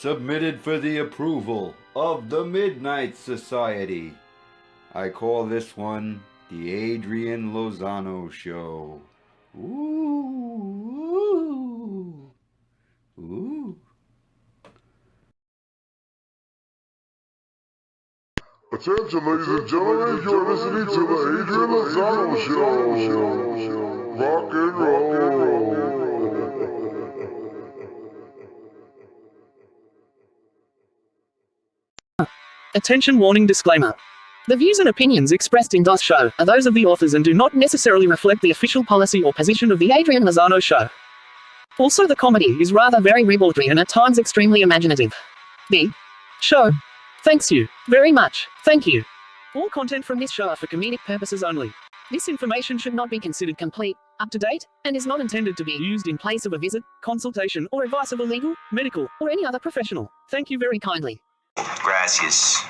submitted for the approval of the Midnight Society. I call this one the Adrian Lozano Show. Ooh. Ooh. Attention, ladies and gentlemen, you're listening to the Adrian Lozano Show. Rock and roll. Attention warning disclaimer. The views and opinions expressed in this show are those of the authors and do not necessarily reflect the official policy or position of the Adrian Lozano Show. Also, the comedy is rather very ribaldry and at times extremely imaginative. The show thanks you very much. Thank you. All content from this show are for comedic purposes only. This information should not be considered complete, up to date, and is not intended to be used in place of a visit, consultation, or advice of a legal, medical, or any other professional. Thank you very kindly. Gracias.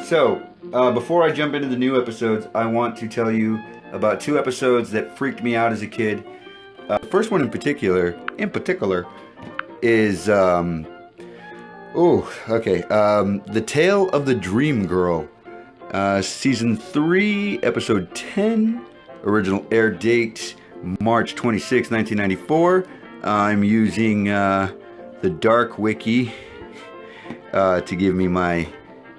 So, before I jump into the new episodes, I want to tell you about two episodes that freaked me out as a kid. The first one in particular is, The Tale of the Dream Girl, Season 3, Episode 10, original air date March 26, 1994. I'm using the Dark Wiki to give me my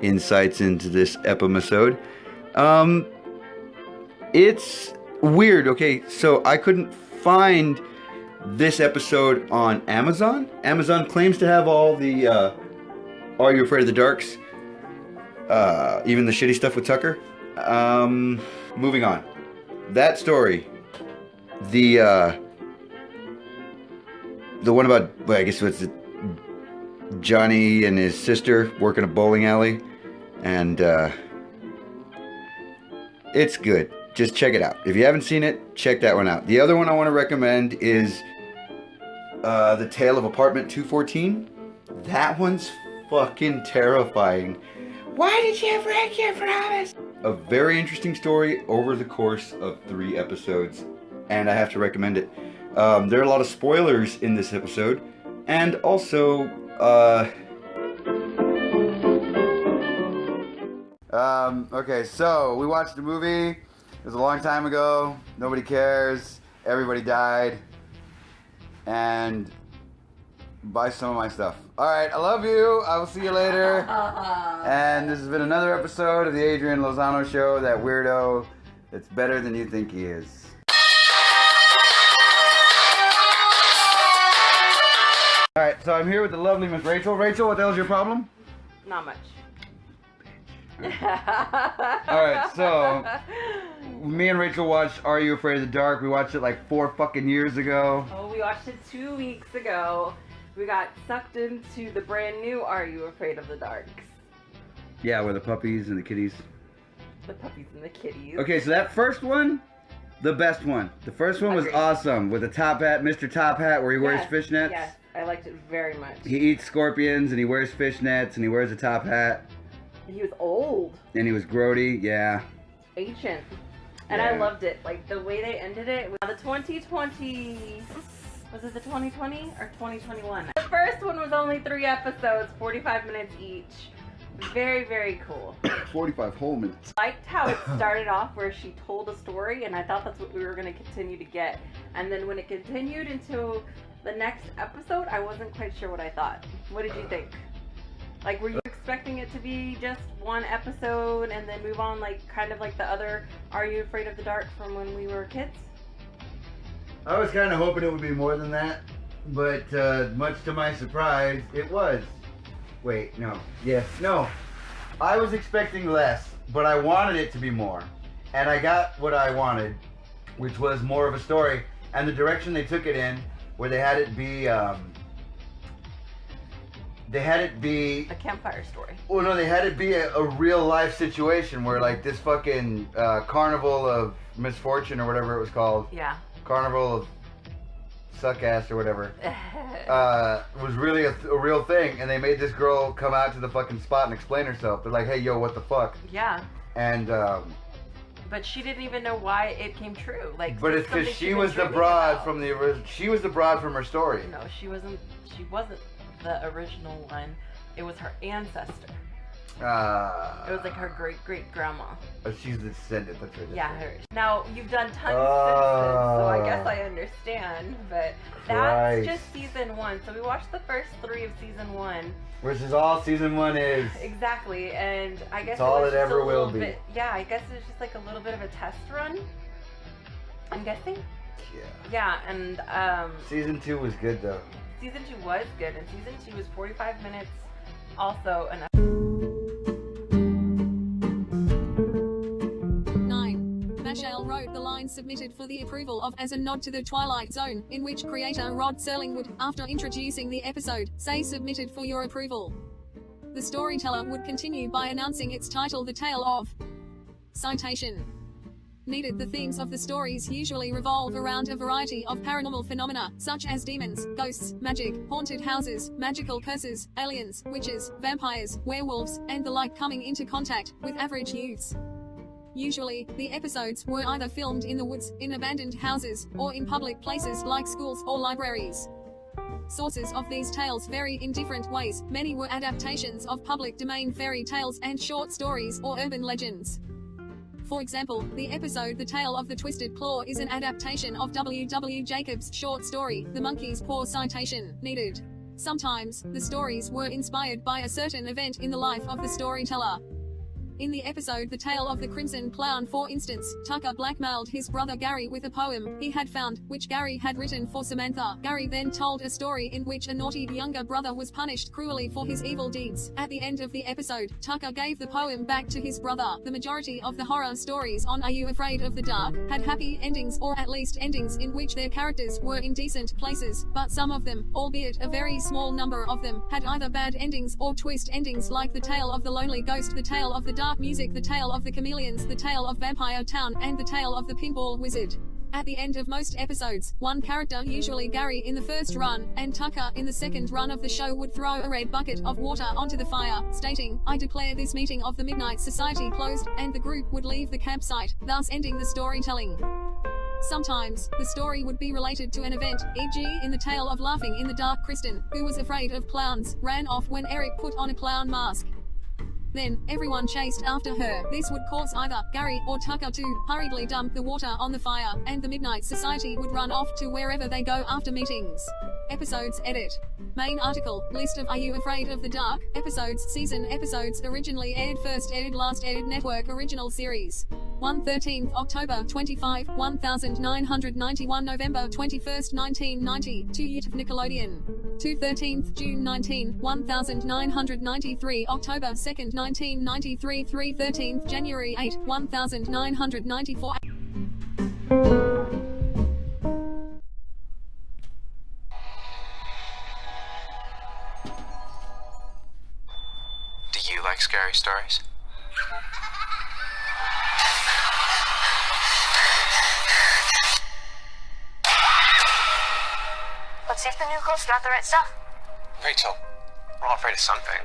insights into this episode. It's weird. Okay, so I couldn't find this episode on Amazon. Amazon claims to have all the Are You Afraid of the Darks? Even the shitty stuff with Tucker. Moving on. That story. The one about, well, I guess it's Johnny and his sister work in a bowling alley, and it's good. Just check it out. If you haven't seen it, check that one out. The other one I want to recommend is The Tale of Apartment 214. That one's fucking terrifying. Why did you break your promise? A very interesting story over the course of 3 episodes, and I have to recommend it. There are a lot of spoilers in this episode, and also, okay, so we watched the movie. It was a long time ago. Nobody cares. Everybody died. And buy some of my stuff. Alright, I love you. I will see you later. And this has been another episode of the Adrian Lozano Show, that weirdo that's better than you think he is. Alright, so I'm here with the lovely Miss Rachel. Rachel, what the hell's your problem? Not much. Alright, so me and Rachel watched Are You Afraid of the Dark? We watched it like 4 fucking years ago. Oh, we watched it 2 weeks ago. We got sucked into the brand new Are You Afraid of the Darks? Yeah, where the puppies and the kitties. The puppies and the kitties. Okay, so that first one, the best one. The first one was awesome, with the top hat, Mr. Top Hat, where he wears fishnets. Yes, I liked it very much. He eats scorpions, and he wears fishnets, and he wears a top hat. He was old. And he was grody, yeah. Ancient. And I loved it. Like, the way they ended it. The 2020... Was it the 2020 or 2021? The first one was only 3 episodes, 45 minutes each. Very, very cool. 45 whole minutes. I liked how it started off where she told a story, and I thought that's what we were going to continue to get. And then when it continued into the next episode, I wasn't quite sure what I thought. What did you think? Like, were you expecting it to be just 1 episode and then move on, like, kind of like the other Are You Afraid of the Dark from when we were kids? I was kind of hoping it would be more than that, but much to my surprise, it was. Wait, no. Yes, no. I was expecting less, but I wanted it to be more. And I got what I wanted, which was more of a story. And the direction they took it in, where they had it be a campfire story. Well, no, they had it be a real life situation where, like, this fucking Carnival of Misfortune or whatever it was called. Yeah. Carnival of Suckass or whatever. Was really a real thing, and they made this girl come out to the fucking spot and explain herself. They're like, hey, yo, what the fuck? Yeah. And but she didn't even know why it came true. Like, But it's because something she she'd was been the dreaming broad about. from the original. She was the broad from her story. No, she wasn't. She wasn't the original one. It was her ancestor. It was like her great grandma. Oh, she's the descendant. That's right. Yeah, her. Now you've done tons since, so I guess I understand. But that's Christ. just season 1. So we watched the first 3 of season 1. Which is all season 1 is. Exactly, and I guess It's all was it just ever a will little be. bit. Yeah, I guess it was just like a little bit of a test run. I'm guessing. Yeah. Yeah, and Season 2 was good though. season 2 was good, and season 2 was 45 minutes. Also, an 9. Mashal wrote the line submitted for the approval of as a nod to the Twilight Zone, in which creator Rod Serling would, after introducing the episode, say submitted for your approval. The storyteller would continue by announcing its title, The Tale of. Citation. Needed. The themes of the stories usually revolve around a variety of paranormal phenomena, such as demons, ghosts, magic, haunted houses, magical curses, aliens, witches, vampires, werewolves, and the like coming into contact with average youths. Usually, the episodes were either filmed in the woods, in abandoned houses, or in public places like schools or libraries. Sources of these tales vary in different ways. Many were adaptations of public domain fairy tales and short stories or urban legends. For example, the episode The Tale of the Twisted Claw is an adaptation of W. W. Jacobs' short story, The Monkey's Paw. Citation needed. Sometimes, the stories were inspired by a certain event in the life of the storyteller. In the episode The Tale of the Crimson Clown, for instance, Tucker blackmailed his brother Gary with a poem he had found, which Gary had written for Samantha. Gary then told a story in which a naughty younger brother was punished cruelly for his evil deeds. At the end of the episode, Tucker gave the poem back to his brother. The majority of the horror stories on Are You Afraid of the Dark had happy endings, or at least endings in which their characters were in decent places, but some of them, albeit a very small number of them, had either bad endings or twist endings, like The Tale of the Lonely Ghost, The Tale of the Dark Music, The Tale of the Chameleons, The Tale of Vampire Town, and The Tale of the Pinball Wizard. At the end of most episodes, one character, usually Gary in the first run, and Tucker in the second run of the show, would throw a red bucket of water onto the fire, stating, "I declare this meeting of the Midnight Society closed," and the group would leave the campsite, thus ending the storytelling. Sometimes, the story would be related to an event, e.g. in The Tale of Laughing in the Dark, Kristen, who was afraid of clowns, ran off when Eric put on a clown mask. Then, everyone chased after her. This would cause either Gary or Tucker to hurriedly dump the water on the fire, and the Midnight Society would run off to wherever they go after meetings. Episodes edit. Main article, list of Are You Afraid of the Dark? Episodes, season episodes originally aired, first aired, last aired, network original series. 13th October 25, 1991, November 21st, 1990, 2 YouTube Nickelodeon. 13th June 19, 1993, October 2nd, 1993, 13th January 8, 1994. Do you like scary stories? Let's see if the new girl's got the right stuff. Rachel, we're all afraid of something.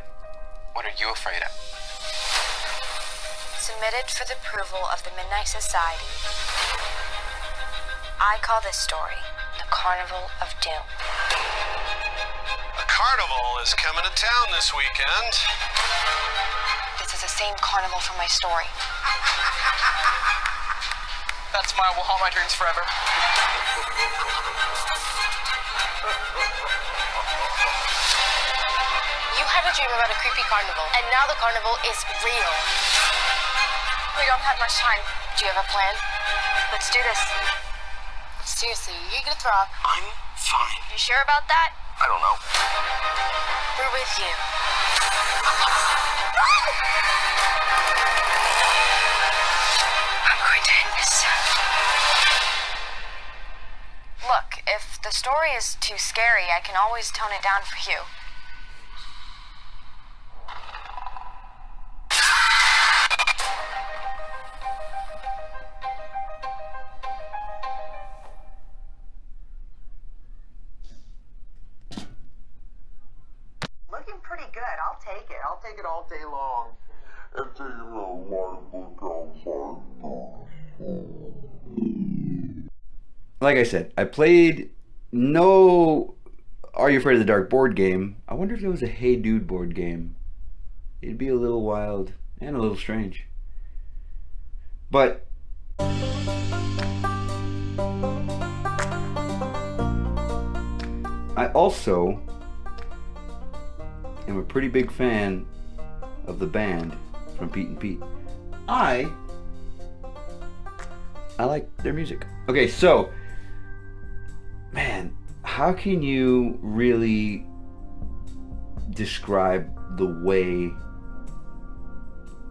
What are you afraid of? Submitted for the approval of the Midnight Society. I call this story the Carnival of Doom. A carnival is coming to town this weekend. This is the same carnival from my story. That smile will haunt my dreams forever. You had a dream about a creepy carnival, and now the carnival is real. We don't have much time. Do you have a plan? Let's do this. Seriously, you gonna throw up? I'm fine. You sure about that? I don't know. We're with you. I'm going to end this. Look, if the story is too scary, I can always tone it down for you. Looking pretty good. I'll take it. I'll take it all day long. And taking a live look outside. like I said, I played no Are You Afraid of the Dark board game. I wonder if there was a Hey Dude board game. It'd be a little wild and a little strange. But I also am a pretty big fan of the band from Pete and Pete. I like their music. Okay, so, man, how can you really describe the way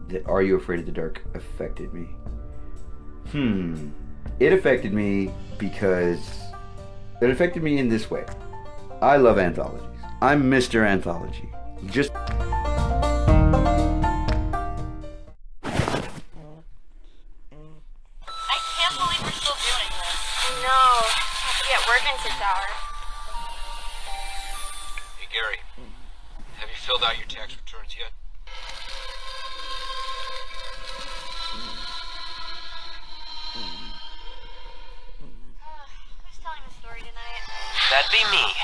that Are You Afraid of the Dark affected me? It affected me because it affected me in this way. I love anthologies. I'm Mr. Anthology. Just I can't believe we're still doing this. No, I have to be at work in 6 hours. Hey, Gary. Have you filled out your tax returns yet? Who's telling the story tonight? That'd be me.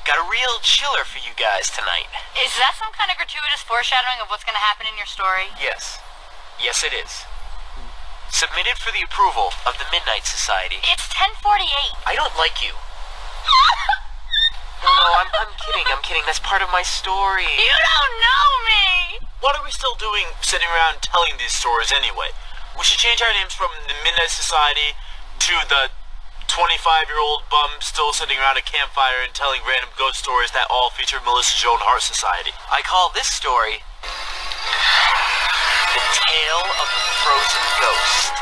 Got a real chiller for you guys tonight. Is that some kind of gratuitous foreshadowing of what's going to happen in your story? Yes. Yes, it is. Submitted for the approval of the Midnight Society. It's 10:48. I don't like you. No, I'm kidding. I'm kidding. That's part of my story. You don't know me! What are we still doing sitting around telling these stories anyway? We should change our names from the Midnight Society to the 25-year-old bum still sitting around a campfire and telling random ghost stories that all feature Melissa Joan Hart Society. I call this story The Tale of the Frozen Ghost.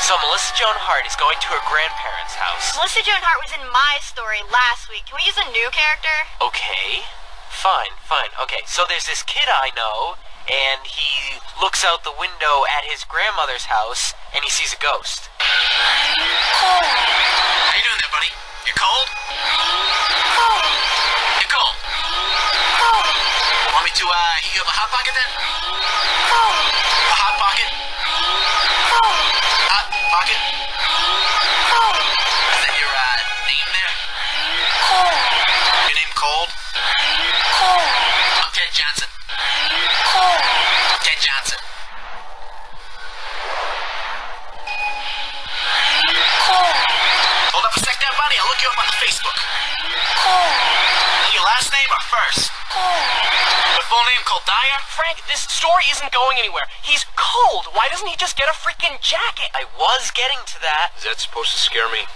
So Melissa Joan Hart is going to her grandparents' house. Melissa Joan Hart was in my story last week. Can we use a new character? Okay. Fine. Okay, so there's this kid I know, and he looks out the window at his grandmother's house, and he sees a ghost. How you doing there, buddy? You cold? You cold? Want me to heat you up a hot pocket then? A hot pocket? Hot pocket? Is that your name there? Your name Cold? I'm Ted Johnson. Ted Johnson. Hold up a sec there, buddy. I'll look you up on Facebook. Your last name or first? The full name Cold Dyer? Frank, this story isn't going anywhere. He's cold. Why doesn't he just get a freaking jacket? I was getting to that. Is that supposed to scare me?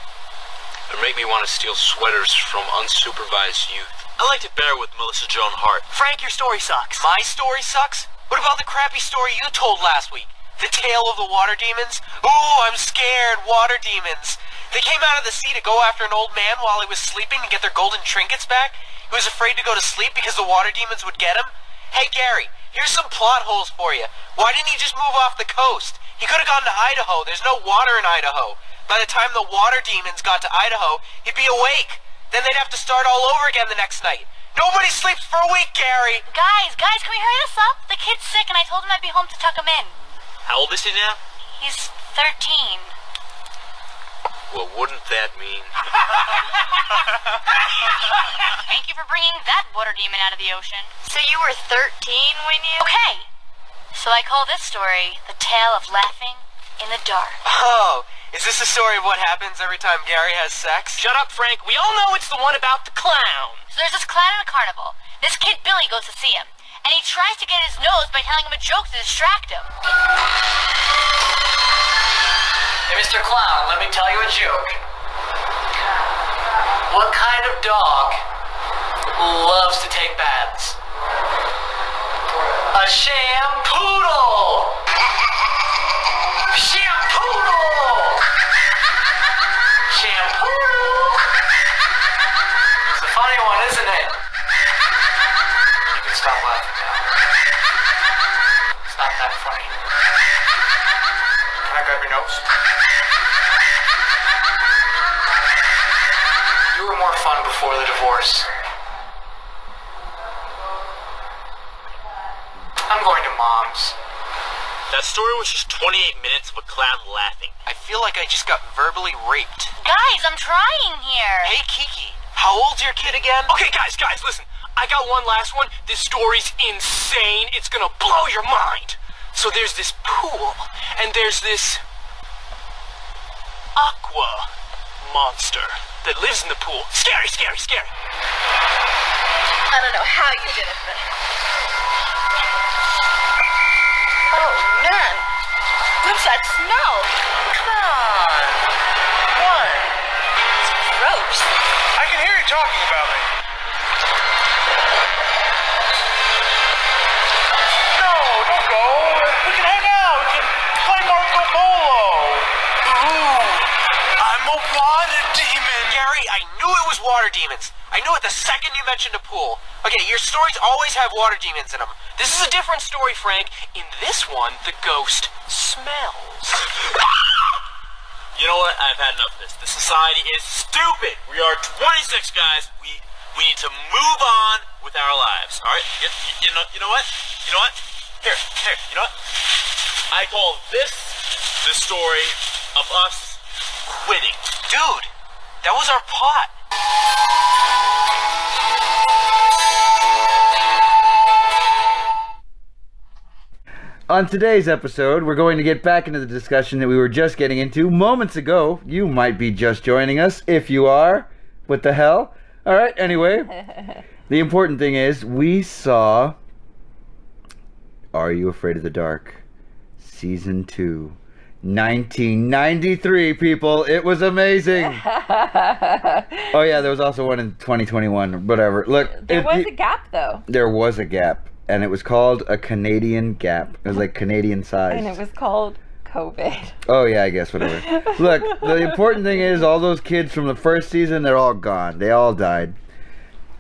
Or make me want to steal sweaters from unsupervised youth? I liked it better with Melissa Joan Hart. Frank, your story sucks. My story sucks? What about the crappy story you told last week? The Tale of the Water Demons? Ooh, I'm scared, water demons. They came out of the sea to go after an old man while he was sleeping to get their golden trinkets back. He was afraid to go to sleep because the water demons would get him. Hey, Gary, here's some plot holes for you. Why didn't he just move off the coast? He could have gone to Idaho. There's no water in Idaho. By the time the water demons got to Idaho, he'd be awake. Then they'd have to start all over again the next night. Nobody sleeps for a week, Gary. Guys, can we hurry this up? The kid's sick and I told him I'd be home to tuck him in. How old is he now? He's 13. Well, wouldn't that mean? Thank you for bringing that water demon out of the ocean. So you were 13 when you... Okay. So I call this story The Tale of Laughing in the Dark. Oh, is this a story of what happens every time Gary has sex? Shut up, Frank. We all know it's the one about the clown. So there's this clown at a carnival. This kid Billy goes to see him. And he tries to get his nose by telling him a joke to distract him. Hey, Mr. Clown, let me tell you a joke. What kind of dog loves to take baths? A shampoodle! Shampoodle! Shampoodle! It's a funny one, isn't it? You can stop laughing now. It's not that funny. Can I grab your nose? You were more fun before the divorce. I'm going to Mom's. That story was just 28 minutes of a clown laughing. I feel like I just got verbally raped. Guys, I'm trying here. Hey, Kiki, how old's your kid again? Okay, guys, listen. I got one last one. This story's insane. It's gonna blow your mind. So there's this pool, and there's this aqua monster that lives in the pool. Scary. I don't know how you did it, but... Oh, man. What's that smell? Come on. What? It's gross. I can hear you talking about me. No, don't go. We can hang out. We can play Marco Polo. Ooh, I'm a water demon. Gary, I knew it was water demons. I knew it the second you mentioned a pool. Okay, your stories always have water demons in them. This is a different story, Frank. In this one, the ghost smells. You know what? I've had enough of this. The society is stupid. We are 26, guys. We need to move on with our lives. All right? You know what? Here. You know what? I call this the story of us quitting. Dude, that was our pot. On today's episode, we're going to get back into the discussion that we were just getting into moments ago. You might be just joining us. If you are, what the hell? All right, anyway. The important thing is, we saw Are You Afraid of the Dark? Season 2. 1993, people. It was amazing. Oh, yeah, there was also one in 2021. Whatever. Look. There was a gap, though. There was a gap. And it was called a Canadian gap. It was like Canadian size. And it was called COVID. Oh, yeah, I guess, whatever. Look, the important thing is all those kids from the first season, they're all gone. They all died.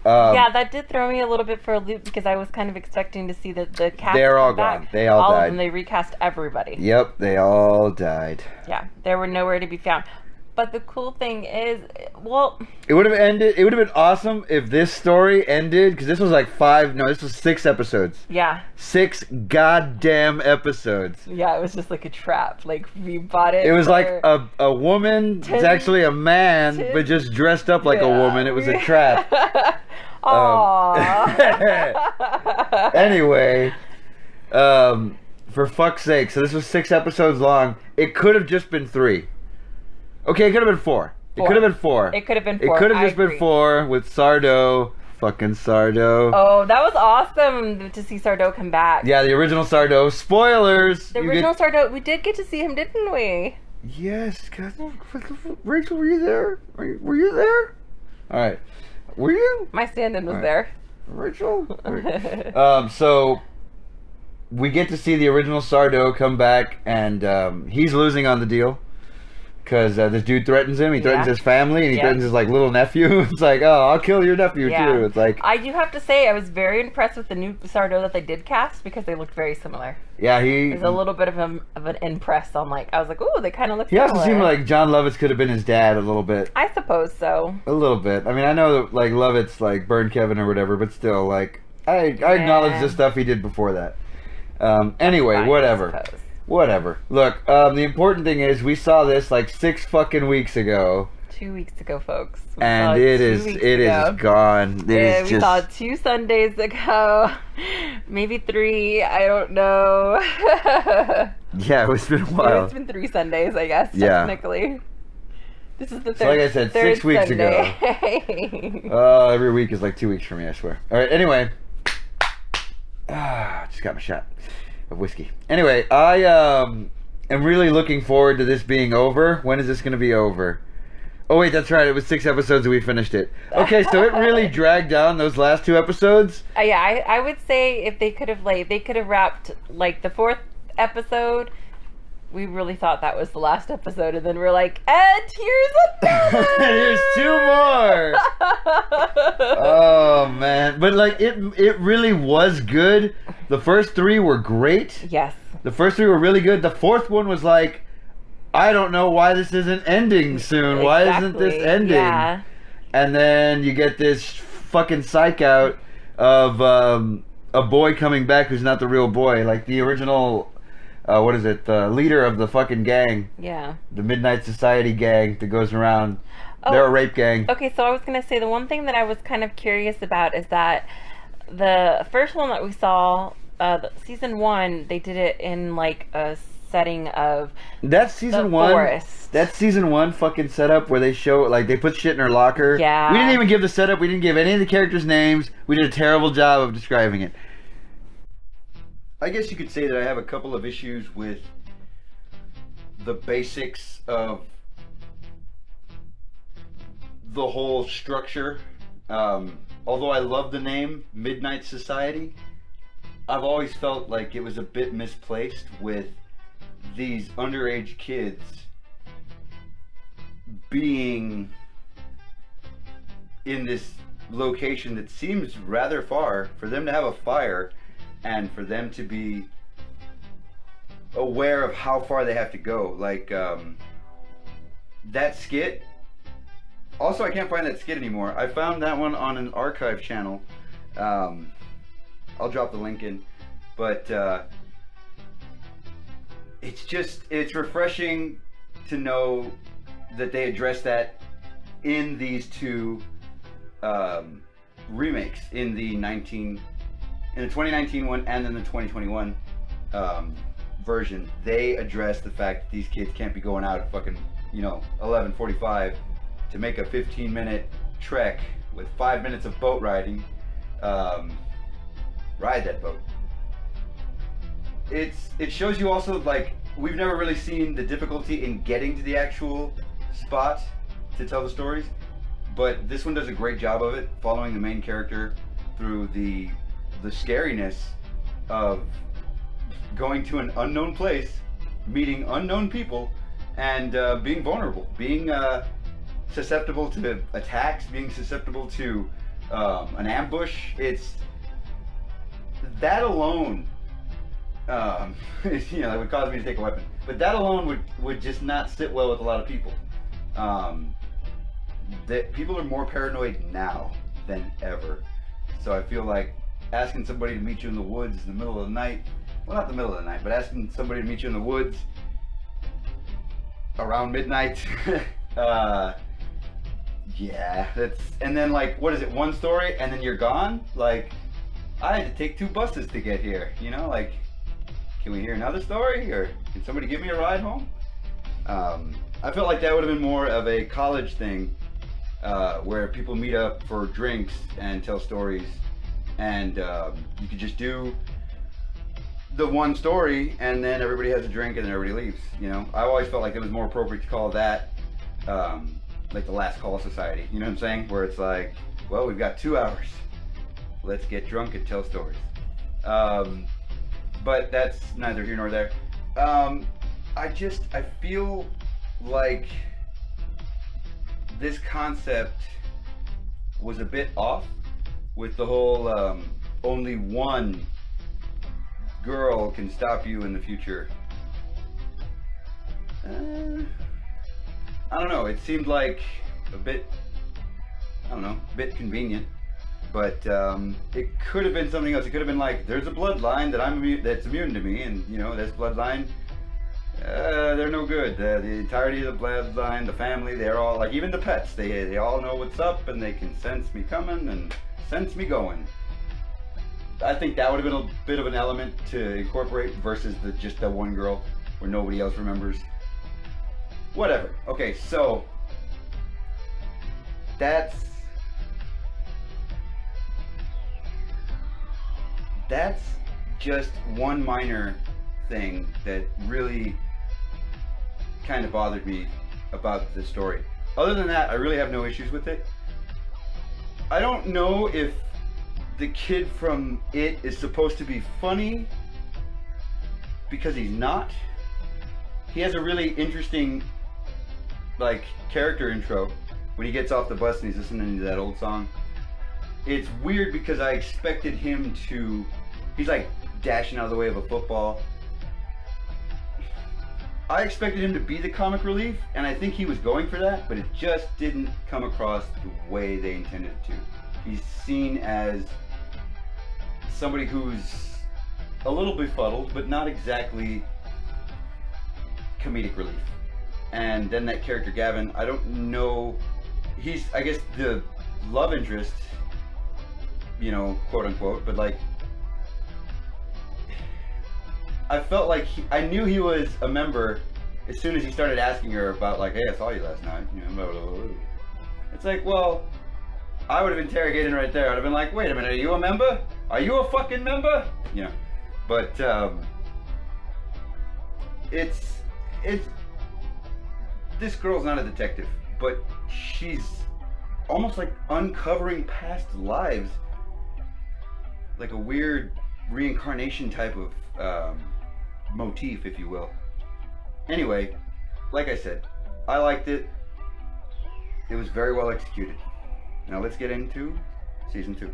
Yeah, that did throw me a little bit for a loop because I was kind of expecting to see that the cast They're all come back. gone. They all died. Of them, they recast everybody. Yep, they all died. Yeah, they were nowhere to be found. But the cool thing is, well... It would have ended... It would have been awesome if this story ended... Because this was like this was 6 episodes. Yeah. 6 goddamn episodes. Yeah, it was just like a trap. Like, we bought it. It was like a woman. It's actually a man, but just dressed up like a woman. It was a trap. Aww. Anyway, for fuck's sake. So this was 6 episodes long. It could have just been 3. Okay, it could have been 4. It could have been 4. It could have been 4. It could have just been 4 with Sardo. Fucking Sardo. Oh, that was awesome to see Sardo come back. Yeah, the original Sardo. Spoilers! The original Sardo, we did get to see him, didn't we? Yes, God. Rachel, were you there? Were you there? Alright. Were you? My stand-in was there. Rachel? So, we get to see the original Sardo come back, and he's losing on the deal. Because this dude threatens him. He threatens his family, and he threatens his like little nephew. It's like, oh, I'll kill your nephew too. It's like, I do have to say, I was very impressed with the new Sardo that they did cast because they looked very similar. Yeah, There's a little bit of an impress on I was like, ooh, they kind of look He similar. also seemed like John Lovitz could have been his dad a little bit. I suppose so. A little bit. I mean, I know that like Lovitz like burned Kevin or whatever, but still, like I acknowledge the stuff he did before that. Anyway, whatever. Whatever. Look, the important thing is we saw this like 6 fucking weeks ago. 2 weeks ago, folks. And it is gone. We saw 2 Sundays ago. Maybe 3. I don't know. Yeah, it's been a while. It's been 3 Sundays, I guess, technically. This is the third. So like I said, 6 weeks Sunday. ago. Every week is like 2 weeks for me, I swear. Alright, anyway. Just got my shot of whiskey. Anyway, I am really looking forward to this being over. When is this going to be over? Oh wait, that's right. It was 6 episodes and we finished it. Okay, so it really dragged down those last 2 episodes. Yeah, I would say if they could have wrapped like the 4th episode. We really thought that was the last episode, and then we're like, and here's another. Here's 2 more. Oh man, but like it really was good. The first 3 were great. Yes. The first 3 were really good. The 4th one was like, I don't know why this isn't ending soon. Exactly. Why isn't this ending? Yeah. And then you get this fucking psych out of a boy coming back who's not the real boy. Like the original what is it? The leader of the fucking gang. Yeah. The Midnight Society gang that goes around. Oh, They're a rape gang. Okay, so I was gonna say the one thing that I was kind of curious about is that the first one that we saw, season 1, they did it in like a setting of That's season the 1. forest. That's season 1 fucking setup where they show, like, they put shit in her locker. Yeah. We didn't even give the setup. We didn't give any of the characters' names. We did a terrible job of describing it. I guess you could say that I have a couple of issues with the basics of the whole structure. Although I love the name Midnight Society, I've always felt like it was a bit misplaced with these underage kids being in this location that seems rather far, for them to have a fire and for them to be aware of how far they have to go. Like, that skit. Also, I can't find that skit anymore. I found that one on an archive channel. I'll drop the link in. But it's refreshing to know that they addressed that in these two remakes, in the 2019 one and then the 2021 version. They addressed the fact that these kids can't be going out at fucking 11:45 to make a 15-minute trek with 5 minutes of boat riding. Ride that boat. It shows you also, like, we've never really seen the difficulty in getting to the actual spot to tell the stories, but this one does a great job of it, following the main character through the scariness of going to an unknown place, meeting unknown people, and being vulnerable, being susceptible to attacks, being susceptible to an ambush. It's that alone, it would cause me to take a weapon. But that alone would just not sit well with a lot of people. That people are more paranoid now than ever. So I feel like asking somebody to meet you in the woods in the middle of the night, well, not the middle of the night, but asking somebody to meet you in the woods around midnight, yeah, and then, like, what is it, one story and then you're gone? Like, I had to take 2 buses to get here, like, can we hear another story, or can somebody give me a ride home? I felt like that would have been more of a college thing, where people meet up for drinks and tell stories, and you could just do the one story and then everybody has a drink and then everybody leaves. I always felt like it was more appropriate to call that like the Last Call Society, you know what I'm saying, where it's like, well, we've got 2 hours, let's get drunk and tell stories. But that's neither here nor there. I feel like this concept was a bit off with the whole only one girl can stop you in the future. I don't know, it seemed like a bit, bit convenient, but it could have been something else. It could have been like, there's a bloodline that that's immune to me, and this bloodline, they're no good. The entirety of the bloodline, the family, they're all, like, even the pets, they all know what's up, and they can sense me coming and sense me going. I think that would have been a bit of an element to incorporate versus just the one girl where nobody else remembers. Whatever. Okay, so that's just one minor thing that really kind of bothered me about the story. Other than that, I really have no issues with it. I don't know if the kid from It is supposed to be funny, because he's not. He has a really interesting, like, character intro when he gets off the bus and he's listening to that old song. It's weird because I expected him to, he's like dashing out of the way of a football. I expected him to be the comic relief, and I think he was going for that, but it just didn't come across the way they intended it to. He's seen as somebody who's a little befuddled, but not exactly comedic relief. And then that character Gavin, I don't know, he's, I guess, the love interest, you know, quote unquote, but like, I felt like I knew he was a member as soon as he started asking her about, like, hey, I saw you last night, you know, blah, blah, blah. It's like, well, I would have interrogated him right there. I'd have been like, wait a minute, are you a member? Are you a fucking member? You know, but it's this girl's not a detective, but she's almost like uncovering past lives, like a weird reincarnation type of motif, if you will. Anyway, like I said, I liked it. It was very well executed. Now let's get into season 2.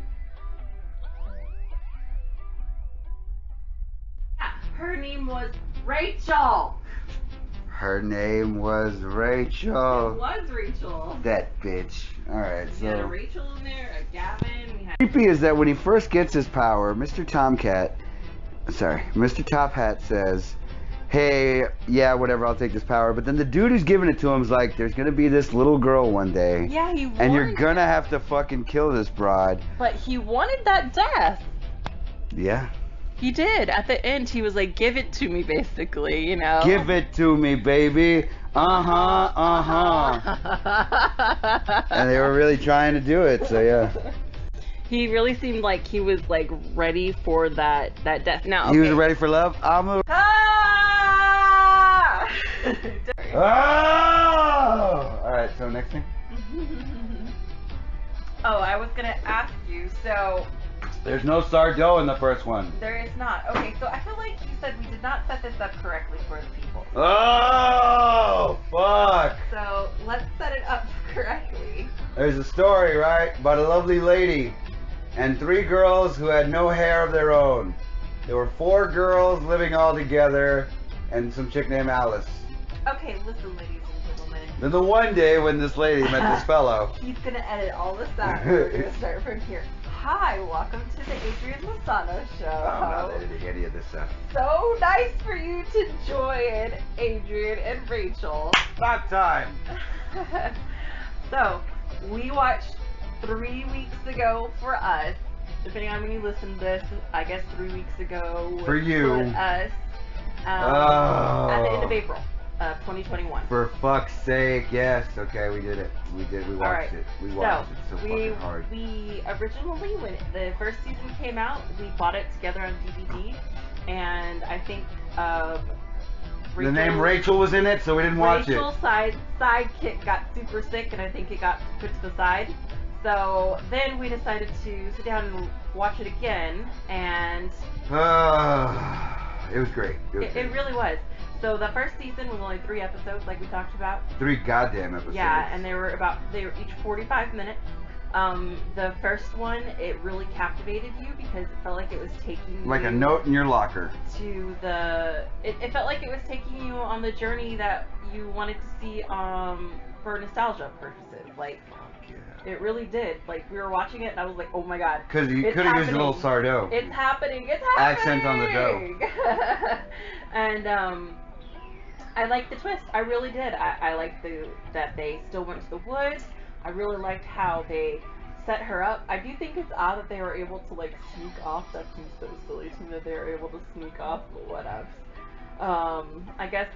Her name was Rachel. Her name was Rachel. It was Rachel. That bitch. Alright, We had a so... Rachel in there, a Gavin. We had... Creepy is that when he first gets his power, Mr. Top Hat says, hey, yeah, whatever, I'll take this power. But then the dude who's giving it to him is like, there's gonna be this little girl one day. Yeah, he wanted... And you're gonna have to fucking kill this broad. But he wanted that death. Yeah. He did. At the end, he was like, give it to me, basically, you know? Give it to me, baby. Uh-huh, uh-huh. And they were really trying to do it, so yeah. He really seemed like he was, like, ready for that death. Now, okay. He was ready for love? I'm a... Ah! Oh! Alright, so next thing? Oh, I was gonna ask you, so... There's no Sardo in the first one. There is not. Okay, so I feel like you said we did not set this up correctly for the people. Oh, fuck. So let's set it up correctly. There's a story, right, about a lovely lady and 3 girls who had no hair of their own. There were 4 girls living all together and some chick named Alice. Okay, listen, ladies and gentlemen. Then the one day when this lady met this fellow. He's gonna edit all this out. We're gonna start from here. Hi, welcome to the Adrian Lozano show. I'm not editing any of this stuff. So nice for you to join Adrian and Rachel. About time. So, we watched 3 weeks ago for us. Depending on when you listen to this, I guess 3 weeks ago. For you. For us. At the end of April. 2021. For fuck's sake, yes. Okay, we did it. We watched it. We watched it so fucking hard. We originally, when the first season came out, we bought it together on DVD, and I think the name Rachel was in it, so we didn't watch it. Rachel's sidekick got super sick, and I think it got put to the side. So then we decided to sit down and watch it again, and it was great. It really was. So the first season was only 3 episodes, like we talked about. 3 goddamn episodes. Yeah, and they were each 45 minutes. The first one, it really captivated you because it felt like it was taking like you a note in your locker. To it felt like it was taking you on the journey that you wanted to see for nostalgia purposes. Like, it really did. Like, we were watching it and I was like, oh my god. Because you could have used a little Sardo. It's happening. It's happening. Accent on the dough. And I liked the twist. I really did. I liked that they still went to the woods. I really liked how they set her up. I do think it's odd that they were able to, like, sneak off. That seems so silly to me that they were able to sneak off, but whatevs. I guess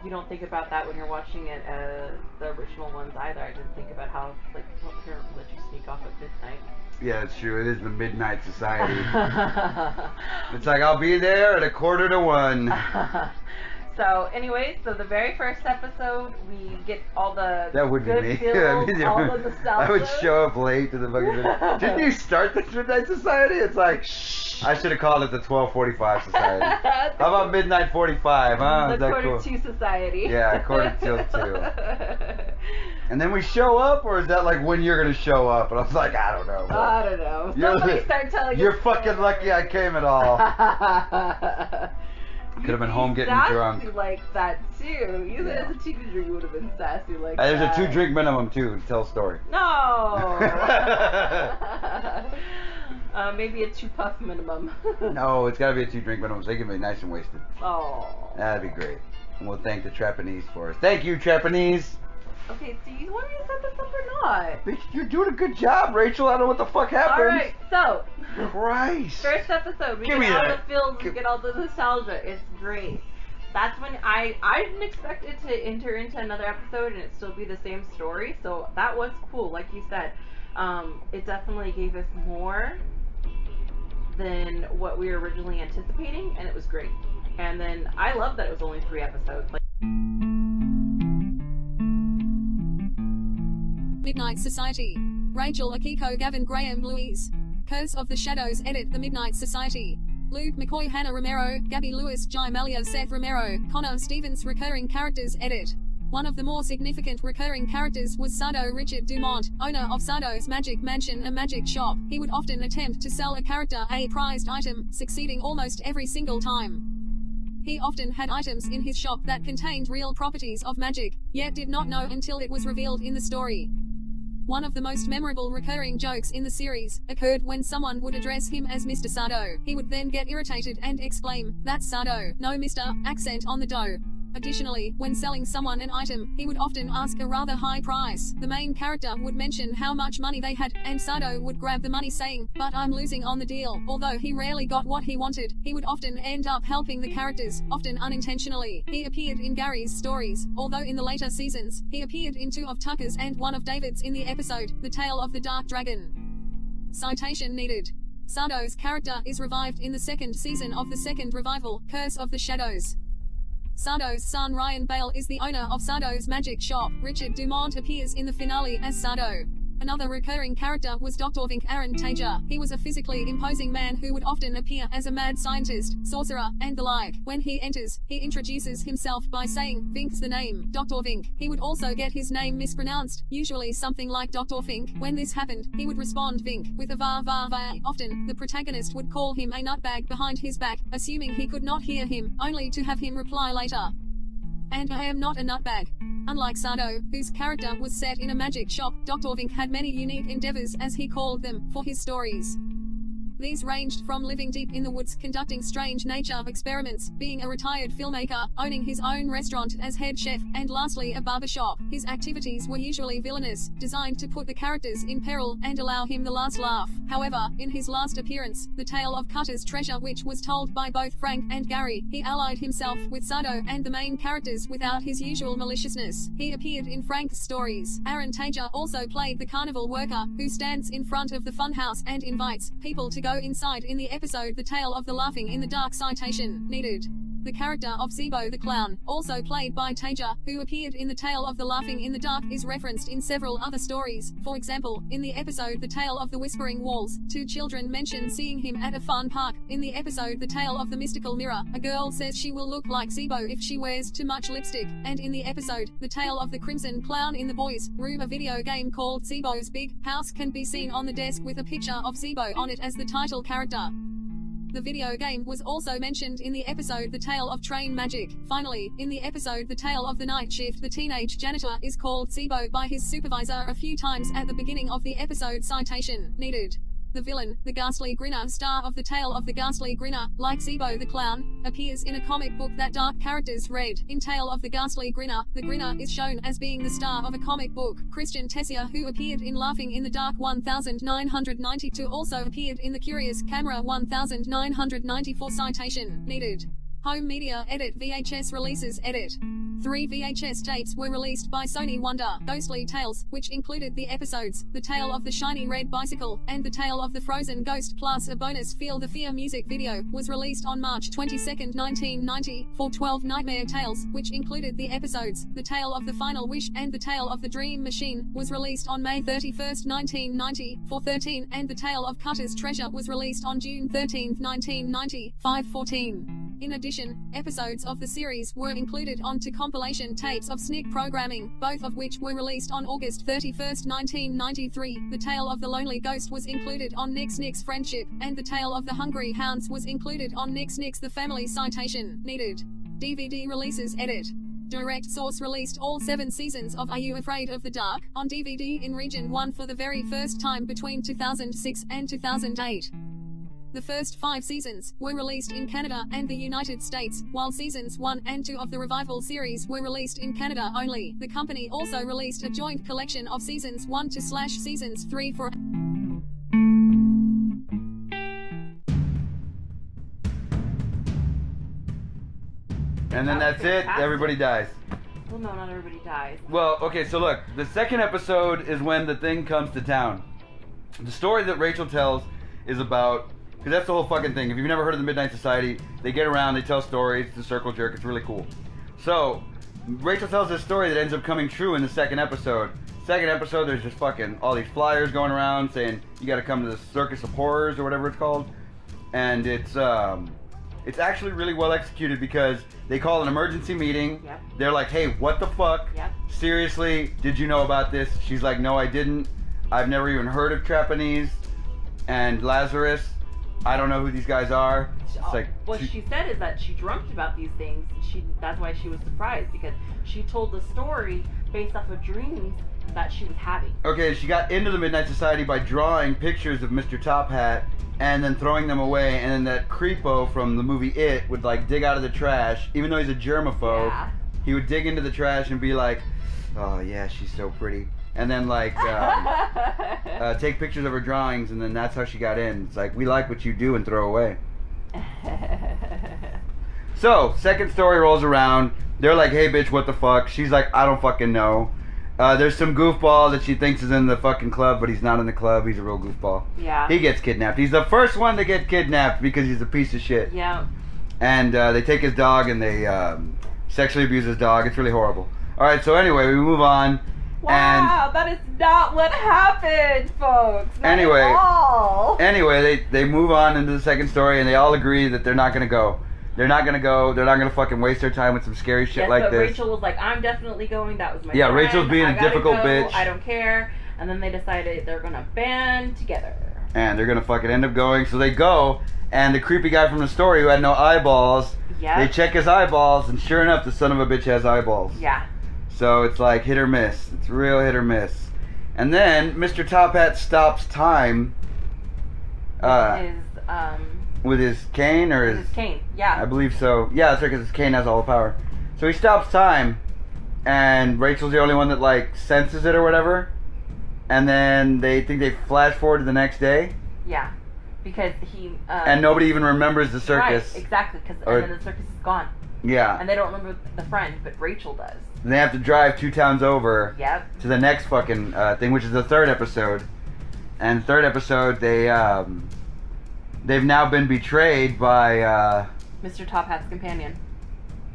you don't think about that when you're watching it, the original ones either. I didn't think about how, like, what parent would let you sneak off at midnight. Yeah, it's true. It is the Midnight Society. It's like, I'll be there at 1:45. So, anyways, so the very first episode, we get all the that would good be me. feels, all the nostalgia. I would show up late to the fucking... Didn't you start the Midnight Society? It's like, I should have called it the 12:45 Society. How about Midnight 45, huh? The Is that cool? 1:45 Society. Yeah, 1:45. And then we show up, or is that like when you're gonna show up? And I was like, I don't know. I don't know. Somebody start telling you. You're fucking lucky I came at all. Could have been home getting drunk. Like that too. Even as a teenager, you would have been sassy like that. There's a 2-drink minimum too to tell a story. No. Maybe a 2-puff minimum. No, it's got to be a 2-drink minimum so they can be nice and wasted. Oh. That'd be great. And we'll thank the Trapanese for us. Thank you, Trapanese. Okay, do you want me to set this up or not? Bitch, you're doing a good job, Rachel. I don't know what the fuck happened. Alright, so. Christ. First episode, we Give get me all that. the feels, we get all the nostalgia. It's great. That's when I didn't expect it to enter into another episode and it still be the same story. So that was cool, like you said. It definitely gave us more than what we were originally anticipating, and it was great. And then I love that it was only 3 episodes. Like, Midnight Society. Rachel Akiko, Gavin Graham, Louise. Curse of the Shadows, edit The Midnight Society. Luke McCoy, Hannah Romero, Gabby Lewis, Jai Malia, Seth Romero, Connor Stevens. Recurring characters, edit. One of the more significant recurring characters was Sado Richard Dumont, owner of Sado's Magic Mansion, a magic shop. He would often attempt to sell a character a prized item, succeeding almost every single time. He often had items in his shop that contained real properties of magic, yet did not know until it was revealed in the story. One of the most memorable recurring jokes in the series occurred when someone would address him as Mr. Sado. He would then get irritated and exclaim, "That's Sado, no Mr. accent on the dough." Additionally, when selling someone an item, he would often ask a rather high price. The main character would mention how much money they had, and Sado would grab the money saying, "But I'm losing on the deal." Although he rarely got what he wanted, he would often end up helping the characters, often unintentionally. He appeared in Gary's stories, although in the later seasons, he appeared in 2 of Tucker's and 1 of David's in the episode, The Tale of the Dark Dragon. Citation needed. Sado's character is revived in the 2nd season of the 2nd revival, Curse of the Shadows. Sado's son Ryan Bale is the owner of Sado's magic shop. Richard Dumont appears in the finale as Sado. Another recurring character was Dr. Vink Aaron Tager. He was a physically imposing man who would often appear as a mad scientist, sorcerer, and the like. When he enters, he introduces himself by saying, "Vink's the name, Dr. Vink." He would also get his name mispronounced, usually something like Dr. Fink. When this happened, he would respond Vink with a va va va. Often, the protagonist would call him a nutbag behind his back, assuming he could not hear him, only to have him reply later, "And I am not a nutbag." Unlike Sado, whose character was set in a magic shop, Dr. Vink had many unique endeavors, as he called them, for his stories. These ranged from living deep in the woods, conducting strange nature experiments, being a retired filmmaker, owning his own restaurant as head chef, and lastly a barbershop. His activities were usually villainous, designed to put the characters in peril and allow him the last laugh. However, in his last appearance, The Tale of Cutter's Treasure, which was told by both Frank and Gary, he allied himself with Sado and the main characters without his usual maliciousness. He appeared in Frank's stories. Aaron Tager also played the carnival worker, who stands in front of the funhouse and invites people to go inside in the episode The Tale of the Laughing in the Dark. Citation needed. The character of Zebo the Clown, also played by Tager, who appeared in The Tale of the Laughing in the Dark, is referenced in several other stories. For example, in the episode The Tale of the Whispering Walls, 2 children mention seeing him at a fun park. In the episode The Tale of the Mystical Mirror, a girl says she will look like Zebo if she wears too much lipstick. And in the episode The Tale of the Crimson Clown in the Boys' Room, a video game called Zebo's Big House can be seen on the desk with a picture of Zebo on it as the title character. The video game was also mentioned in the episode The Tale of Train Magic. Finally, in the episode The Tale of the Night Shift, the teenage janitor is called Zebo by his supervisor a few times at the beginning of the episode. Citation needed. The villain, the Ghastly Grinner, star of The Tale of the Ghastly Grinner, like Zebo the Clown, appears in a comic book that dark characters read. In Tale of the Ghastly Grinner, the Grinner is shown as being the star of a comic book. Christian Tessier, who appeared in Laughing in the Dark 1992, also appeared in The Curious Camera 1994. Citation needed. Home Media Edit. VHS releases Edit. 3 VHS tapes were released by Sony Wonder. Ghostly Tales, which included the episodes The Tale of the Shiny Red Bicycle and The Tale of the Frozen Ghost, plus a bonus Feel the Fear music video, was released on March 22, 1990. For 12 Nightmare Tales, which included the episodes The Tale of the Final Wish and The Tale of the Dream Machine, was released on May 31, 1990. For 13 and The Tale of Cutter's Treasure was released on June 13, 1990. 514. In addition, episodes of the series were included onto compilation tapes of Snick programming, both of which were released on August 31, 1993. The Tale of the Lonely Ghost was included on Nick's Friendship, and The Tale of the Hungry Hounds was included on Nick's The Family. Citation needed. DVD releases Edit. Direct Source released all 7 seasons of Are You Afraid of the Dark on DVD in Region 1 for the very first time between 2006 and 2008. The first 5 seasons were released in Canada and the United States, while seasons 1 and 2 of the revival series were released in Canada only. The company also released a joint collection of seasons 1 to seasons 3 for And then that's it. fantastic. Everybody dies. Well, no, not everybody dies. Well, okay, so look, the second episode is when the thing comes to town. The story that Rachel tells is about, because that's the whole fucking thing. If you've never heard of the Midnight Society, they get around, they tell stories, the circle jerk, it's really cool. So, Rachel tells this story that ends up coming true in the second episode. Second episode, there's just fucking all these flyers going around saying you gotta come to the Circus of Horrors or whatever it's called. And it's actually really well executed because they call an emergency meeting. Yep. They're like, hey, what the fuck? Yep. Seriously, did you know about this? She's like, no, I didn't. I've never even heard of Trapanese and Lazarus. I don't know who these guys are. It's like, What she said is that she dreamt about these things. That's why she was surprised, because she told the story based off of dreams that she was having. okay, she got into the Midnight Society by drawing pictures of Mr. Top Hat and then throwing them away, and then that creepo from the movie It would like dig out of the trash, even though he's a germaphobe. Yeah. He would dig into the trash and be like, oh yeah, she's so pretty. And then like take pictures of her drawings, and then that's how she got in. It's like, we like what you do and throw away. So, second story rolls around. They're like, hey bitch, what the fuck? She's like, I don't fucking know. There's some goofball that she thinks is in the fucking club, but he's not in the club. He's a real goofball. Yeah. He gets kidnapped. He's the first one to get kidnapped because he's a piece of shit. Yeah. And they take his dog and they sexually abuse his dog. It's really horrible. Alright, so anyway, we move on. Wow, that is not what happened, folks. Not Anyway. at all. Anyway, they move on into the second story, and they all agree that they're not going to go. They're not going to go. They're not going to fucking waste their time with some scary shit Yes, like but this. Rachel was like, I'm definitely going. That was my Yeah, friend. Rachel's being I a gotta difficult go. bitch. I don't care. And then they decided they're going to band together. And they're going to fucking end up going. So they go, and the creepy guy from the story who had no eyeballs, Yep. they check his eyeballs, and sure enough, the son of a bitch has eyeballs. Yeah. So it's like hit or miss. It's real hit or miss. And then Mr. Top Hat stops time with his cane or His cane. Yeah. I believe so. Yeah, that's right, because his cane has all the power. So he stops time, and Rachel's the only one that like senses it or whatever. And then they think they flash forward to the next day, Yeah. Because he. and nobody even remembers the circus. Right, exactly. Because Or- and then the circus is gone. Yeah. And they don't remember the friend, but Rachel does. And they have to drive 2 towns over Yep. to the next fucking thing, which is the third episode. And third episode, they've now been betrayed by Mr. Top Hat's companion.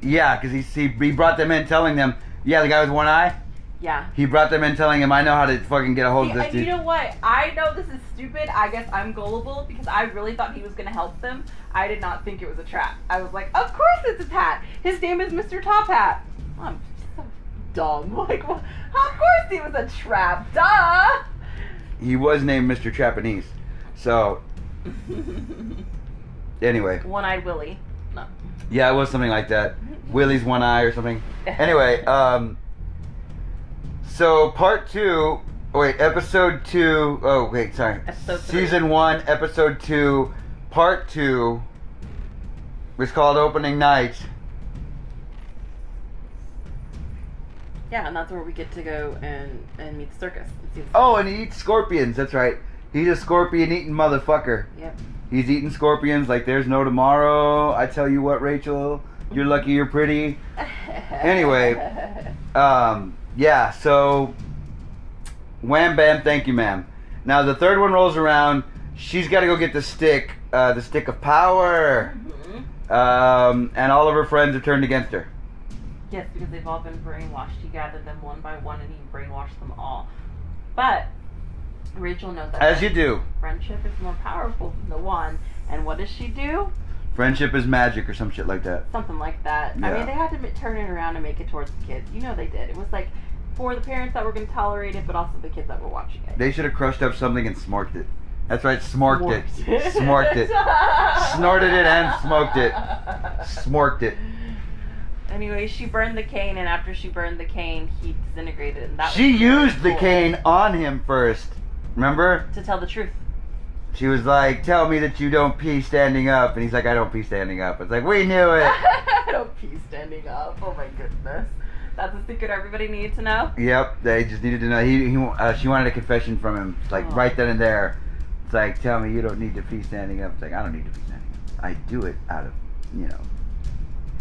yeah, because he brought them in telling them, yeah, the guy with one eye. Yeah. He brought them in telling him, I know how to fucking get a hold See, of this and dude. you know what? I know this is stupid. I guess I'm gullible because I really thought he was going to help them. I did not think it was a trap. I was like, of course it's a hat. His name is Mr. Top Hat. I'm so dumb. Like, well, of course he was a trap. Duh. He was named Mr. Trapanese. So, anyway. One-eyed Willie. No. Yeah, it was something like that. Willie's one eye or something. Anyway, so part 2, episode 2, Episode 3. Season 1, episode 2, part 2 was called Opening Night. Yeah, and that's where we get to go and meet the circus. And see the Oh, and he eats scorpions, that's right. He's a scorpion-eating motherfucker. Yep. He's eating scorpions like there's no tomorrow. I tell you what, Rachel, you're lucky you're pretty. Anyway, yeah, so wham bam, thank you ma'am. Now the third one rolls around, she's got to go get the stick of power. And all of her friends are turned against her. Yes, because they've all been brainwashed. He gathered them one by one and he brainwashed them all. But Rachel knows that As you do. friendship is more powerful than the one. And what does she do? Friendship is magic or some shit like that. Something like that. Yeah. I mean, they had to turn it around and make it towards the kids. You know they did. It was like for the parents that were going to tolerate it, but also the kids that were watching it. They should have crushed up something and smorked it. That's right, smorked it. Smorked. Smorked it. Snorted it and smoked it. Smorked it. Anyway, she burned the cane, and after she burned the cane, he disintegrated. And that She was really used the cool. cane on him first. Remember? To tell the truth. She was like, tell me that you don't pee standing up. And he's like, I don't pee standing up. It's like, we knew it. I don't pee standing up. Oh my goodness. That's a secret everybody needs to know? Yep, they just needed to know. She wanted a confession from him, like right then and there. It's like, tell me you don't need to pee standing up. It's like, I don't need to pee standing up. I do it out of,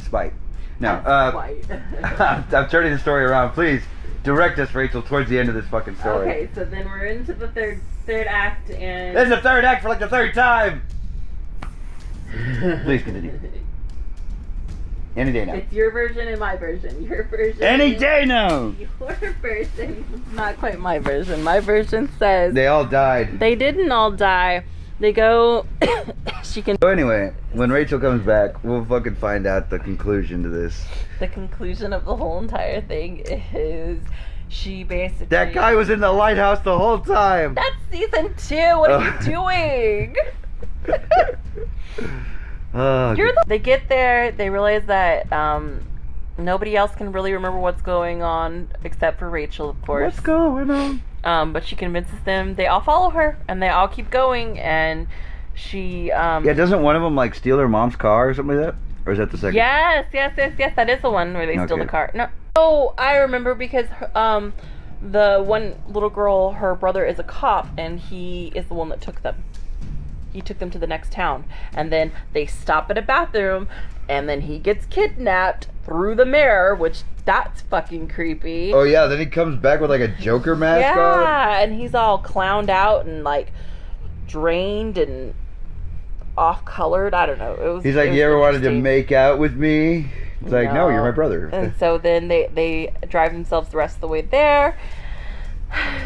spite. No, I'm turning the story around. Please direct us, Rachel, towards the end of this fucking story. Okay, so then we're into the third act, and this is the third act for like the third time. Please continue. Any day now. It's your version and my version. Your version. Any day now. Your version is not quite my version. My version says they all died. They didn't all die. They go. She can. So anyway, when Rachel comes back, we'll fucking find out the conclusion to this. The conclusion of the whole entire thing is she basically. That guy was in the lighthouse the whole time. That's season 2. What are you doing? They get there, they realize that nobody else can really remember what's going on except for Rachel, of course. What's going on? But she convinces them, they all follow her, and they all keep going, and she... yeah, doesn't one of them, like, steal her mom's car or something like that? Or is that the second? Yes, that is the one where they steal the car. No. Oh, I remember because the one little girl, her brother is a cop, and he is the one that took them. He took them to the next town, and then they stop at a bathroom, and then he gets kidnapped through the mirror, which that's fucking creepy. Oh yeah, then he comes back with like a Joker mask on. Yeah, and he's all clowned out and like drained and off-colored. I don't know. He's like, you ever wanted to make out with me? It's like, no, you're my brother. And so then they drive themselves the rest of the way there.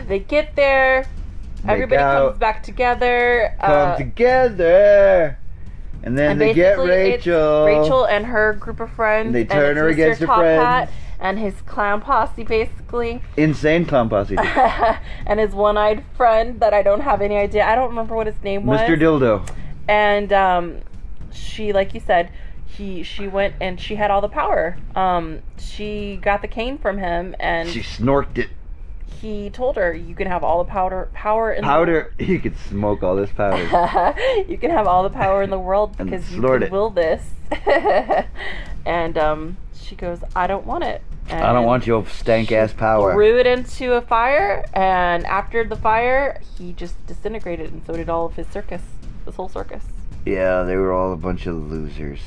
They get there. Everybody comes back together. Come together. And then they get Rachel. Rachel and her group of friends. And they turn her against her friends. And his clown posse, basically. Insane clown posse. And his one-eyed friend that I don't have any idea. I don't remember what his name was. Mr. Dildo. And she, like you said, she went and she had all the power. She got the cane from him and... She snorked it. He told her, you can have all the power in the world. You could smoke all this powder. You can have all the power in the world because you can will this. And she goes, I don't want it. And I don't want your stank ass power. Threw it into a fire, and after the fire, he just disintegrated, and so did all of his circus. This whole circus. Yeah, they were all a bunch of losers.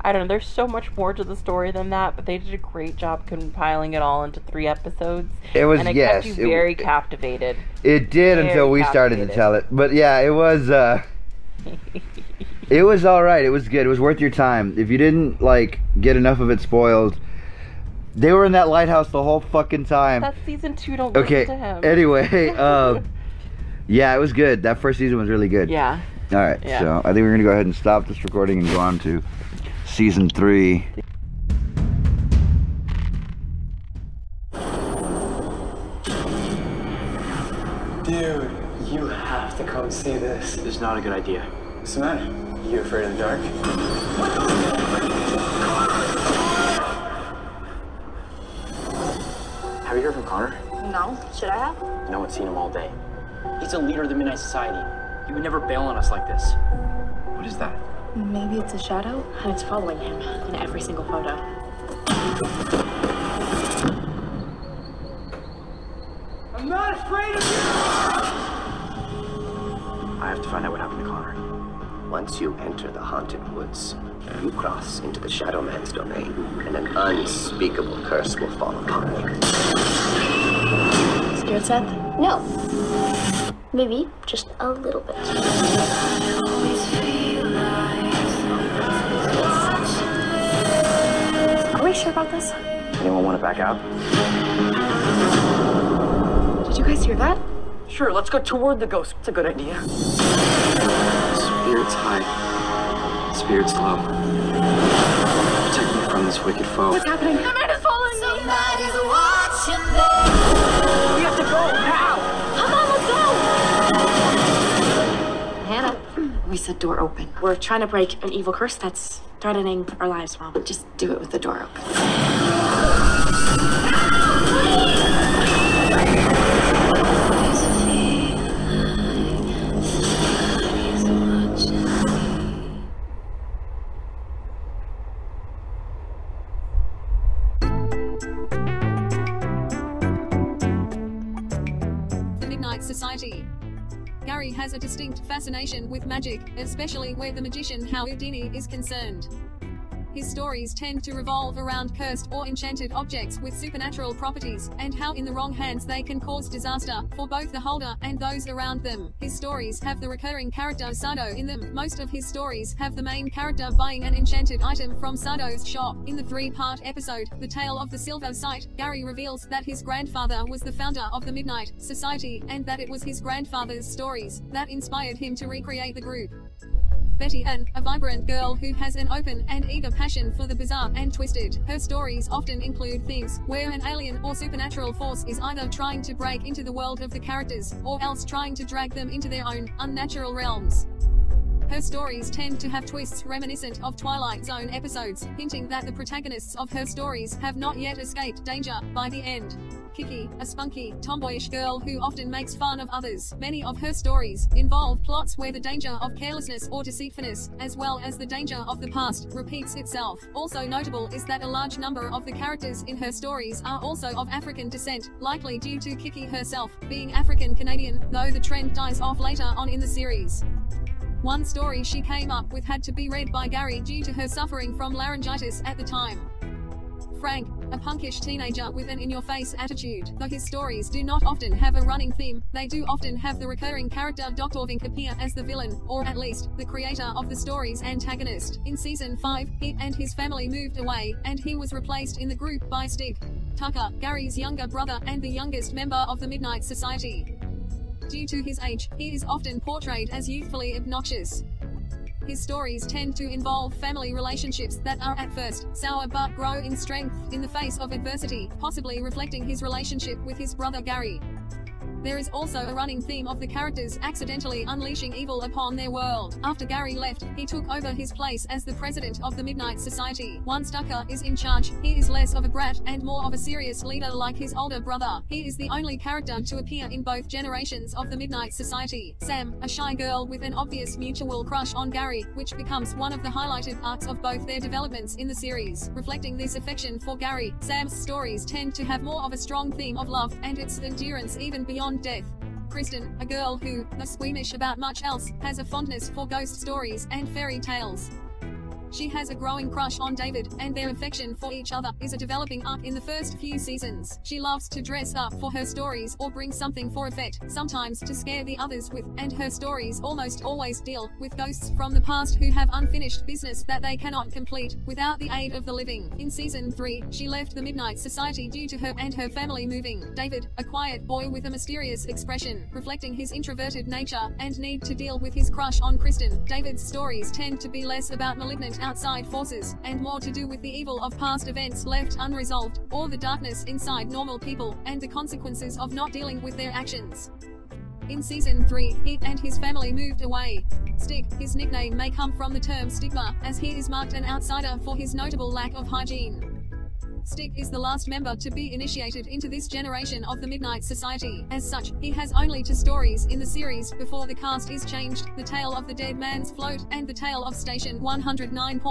I don't know, there's so much more to the story than that, but they did a great job compiling it all into 3 episodes. It was, and it kept you very captivated. It did until we started to tell it. But yeah, it was, it was alright. It was good. It was worth your time. If you didn't, like, get enough of it spoiled, they were in that lighthouse the whole fucking time. That's season 2, don't listen to him. Anyway, yeah, it was good. That first season was really good. Yeah. Alright, so I think we're going to go ahead and stop this recording and go on to Season 3. Dude, you have to come see this. This is not a good idea. What's the matter? You afraid of the dark? Have you heard from Connor? No. Should I have? No one's seen him all day. He's a leader of the Midnight Society. He would never bail on us like this. What is that? Maybe it's a shadow, and it's following him in every single photo. I'm not afraid of you! I have to find out what happened to Connor. Once you enter the haunted woods, you cross into the Shadow Man's domain, and an unspeakable curse will fall upon you. Scared, Seth? No. Maybe just a little bit. Are we sure about this? Anyone want to back out? Did you guys hear that? Sure, let's go toward the ghost. It's a good idea. Spirits high. Spirits low. Protect me from this wicked foe. What's happening? Amanda's following me! Somebody's watching me. We have to go now! Come on, let's go! Hannah, we said door open. We're trying to break an evil curse that's threatening our lives, Mom. Just do it with the door open. Midnight Society. Gary has a distinct fascination with magic, especially where the magician Houdini is concerned. His stories tend to revolve around cursed or enchanted objects with supernatural properties, and how in the wrong hands they can cause disaster, for both the holder and those around them. His stories have the recurring character Sado in them. Most of his stories have the main character buying an enchanted item from Sado's shop. In the 3-part episode, The Tale of the Silver Sight, Gary reveals that his grandfather was the founder of the Midnight Society, and that it was his grandfather's stories that inspired him to recreate the group. Betty Ann, a vibrant girl who has an open and eager passion for the bizarre and twisted. Her stories often include themes where an alien or supernatural force is either trying to break into the world of the characters, or else trying to drag them into their own unnatural realms. Her stories tend to have twists reminiscent of Twilight Zone episodes, hinting that the protagonists of her stories have not yet escaped danger by the end. Kiki, a spunky, tomboyish girl who often makes fun of others. Many of her stories involve plots where the danger of carelessness or deceitfulness, as well as the danger of the past, repeats itself. Also notable is that a large number of the characters in her stories are also of African descent, likely due to Kiki herself being African-Canadian, though the trend dies off later on in the series. One story she came up with had to be read by Gary due to her suffering from laryngitis at the time. Frank, a punkish teenager with an in-your-face attitude. Though his stories do not often have a running theme, they do often have the recurring character Dr. Vink appear as the villain, or at least, the creator of the story's antagonist. In Season 5, he and his family moved away, and he was replaced in the group by Stig, Tucker, Gary's younger brother and the youngest member of the Midnight Society. Due to his age, he is often portrayed as youthfully obnoxious. His stories tend to involve family relationships that are at first sour but grow in strength in the face of adversity, possibly reflecting his relationship with his brother Gary. There is also a running theme of the characters accidentally unleashing evil upon their world. After Gary left, he took over his place as the president of the Midnight Society. Once Tucker is in charge, he is less of a brat and more of a serious leader like his older brother. He is the only character to appear in both generations of the Midnight Society. Sam, a shy girl with an obvious mutual crush on Gary, which becomes one of the highlighted arcs of both their developments in the series. Reflecting this affection for Gary, Sam's stories tend to have more of a strong theme of love and its endurance even beyond death. Kristen, a girl who, though squeamish about much else, has a fondness for ghost stories and fairy tales. She has a growing crush on David, and their affection for each other is a developing arc in the first few seasons. She loves to dress up for her stories or bring something for effect, sometimes to scare the others with, and her stories almost always deal with ghosts from the past who have unfinished business that they cannot complete without the aid of the living. In Season 3, she left the Midnight Society due to her and her family moving. David, a quiet boy with a mysterious expression, reflecting his introverted nature and need to deal with his crush on Kristen. David's stories tend to be less about malignant outside forces, and more to do with the evil of past events left unresolved, or the darkness inside normal people, and the consequences of not dealing with their actions. In Season 3, he and his family moved away. Stig, his nickname may come from the term stigma, as he is marked an outsider for his notable lack of hygiene. Stig is the last member to be initiated into this generation of the Midnight Society. As such, he has only 2 stories in the series before the cast is changed: The Tale of the Dead Man's Float and The Tale of Station 109.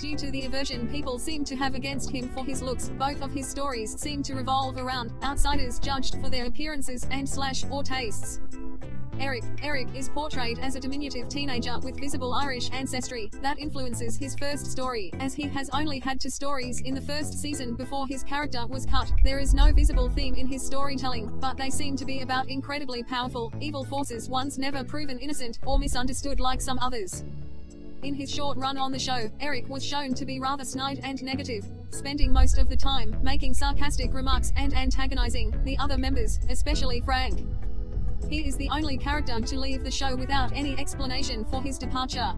Due to the aversion people seem to have against him for his looks, both of his stories seem to revolve around outsiders judged for their appearances and/or tastes. Eric is portrayed as a diminutive teenager with visible Irish ancestry that influences his first story, as he has only had 2 stories in the first season before his character was cut. There is no visible theme in his storytelling, but they seem to be about incredibly powerful, evil forces once never proven innocent or misunderstood like some others. In his short run on the show, Eric was shown to be rather snide and negative, spending most of the time making sarcastic remarks and antagonizing the other members, especially Frank. He is the only character to leave the show without any explanation for his departure.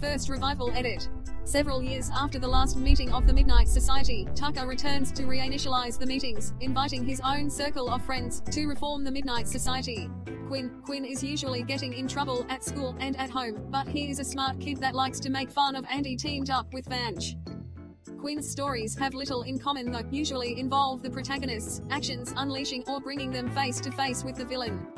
First revival edit. Several years after the last meeting of the Midnight Society, Tucker returns to reinitialize the meetings, inviting his own circle of friends to reform the Midnight Society. Quinn is usually getting in trouble at school and at home, but he is a smart kid that likes to make fun of Andy teamed up with Vange. Quinn's stories have little in common though, usually involve the protagonist's actions unleashing or bringing them face to face with the villain.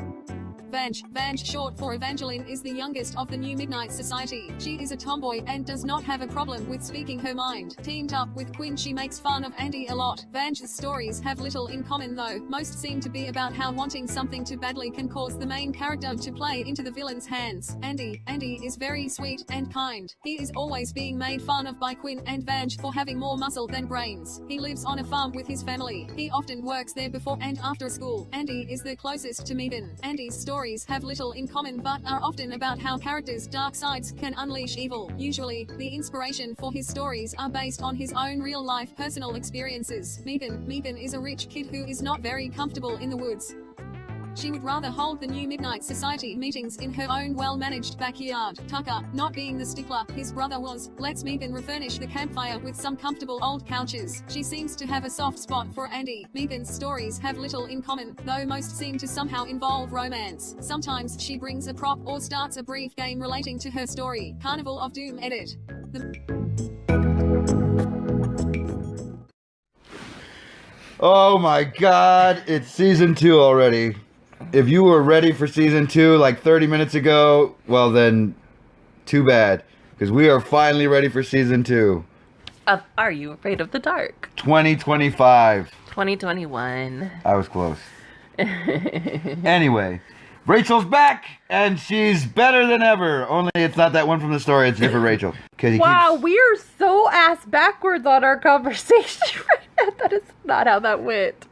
Vange, short for Evangeline, is the youngest of the new Midnight Society. She is a tomboy and does not have a problem with speaking her mind. Teamed up with Quinn, she makes fun of Andy a lot. Vange's stories have little in common though. Most seem to be about how wanting something too badly can cause the main character to play into the villain's hands. Andy is very sweet and kind. He is always being made fun of by Quinn and Vange for having more muscle than brains. He lives on a farm with his family. He often works there before and after school. Andy is the closest to Megan. Andy's stories have little in common but are often about how characters' dark sides can unleash evil. Usually, the inspiration for his stories are based on his own real-life personal experiences. Megan is a rich kid who is not very comfortable in the woods. She would rather hold the new Midnight Society meetings in her own well-managed backyard. Tucker, not being the stickler his brother was, lets Megan refurnish the campfire with some comfortable old couches. She seems to have a soft spot for Andy. Megan's stories have little in common, though most seem to somehow involve romance. Sometimes she brings a prop or starts a brief game relating to her story. Carnival of Doom edit. Oh my god, it's season 2 already. If you were ready for season 2 like 30 minutes ago, well then, too bad. Because we are finally ready for season 2. Of Are You Afraid of the Dark? 2025. 2021. I was close. Anyway, Rachel's back, and she's better than ever. Only it's not that one from the story, it's a different Rachel. Wow, we are so ass backwards on our conversation right now. That is not how that went.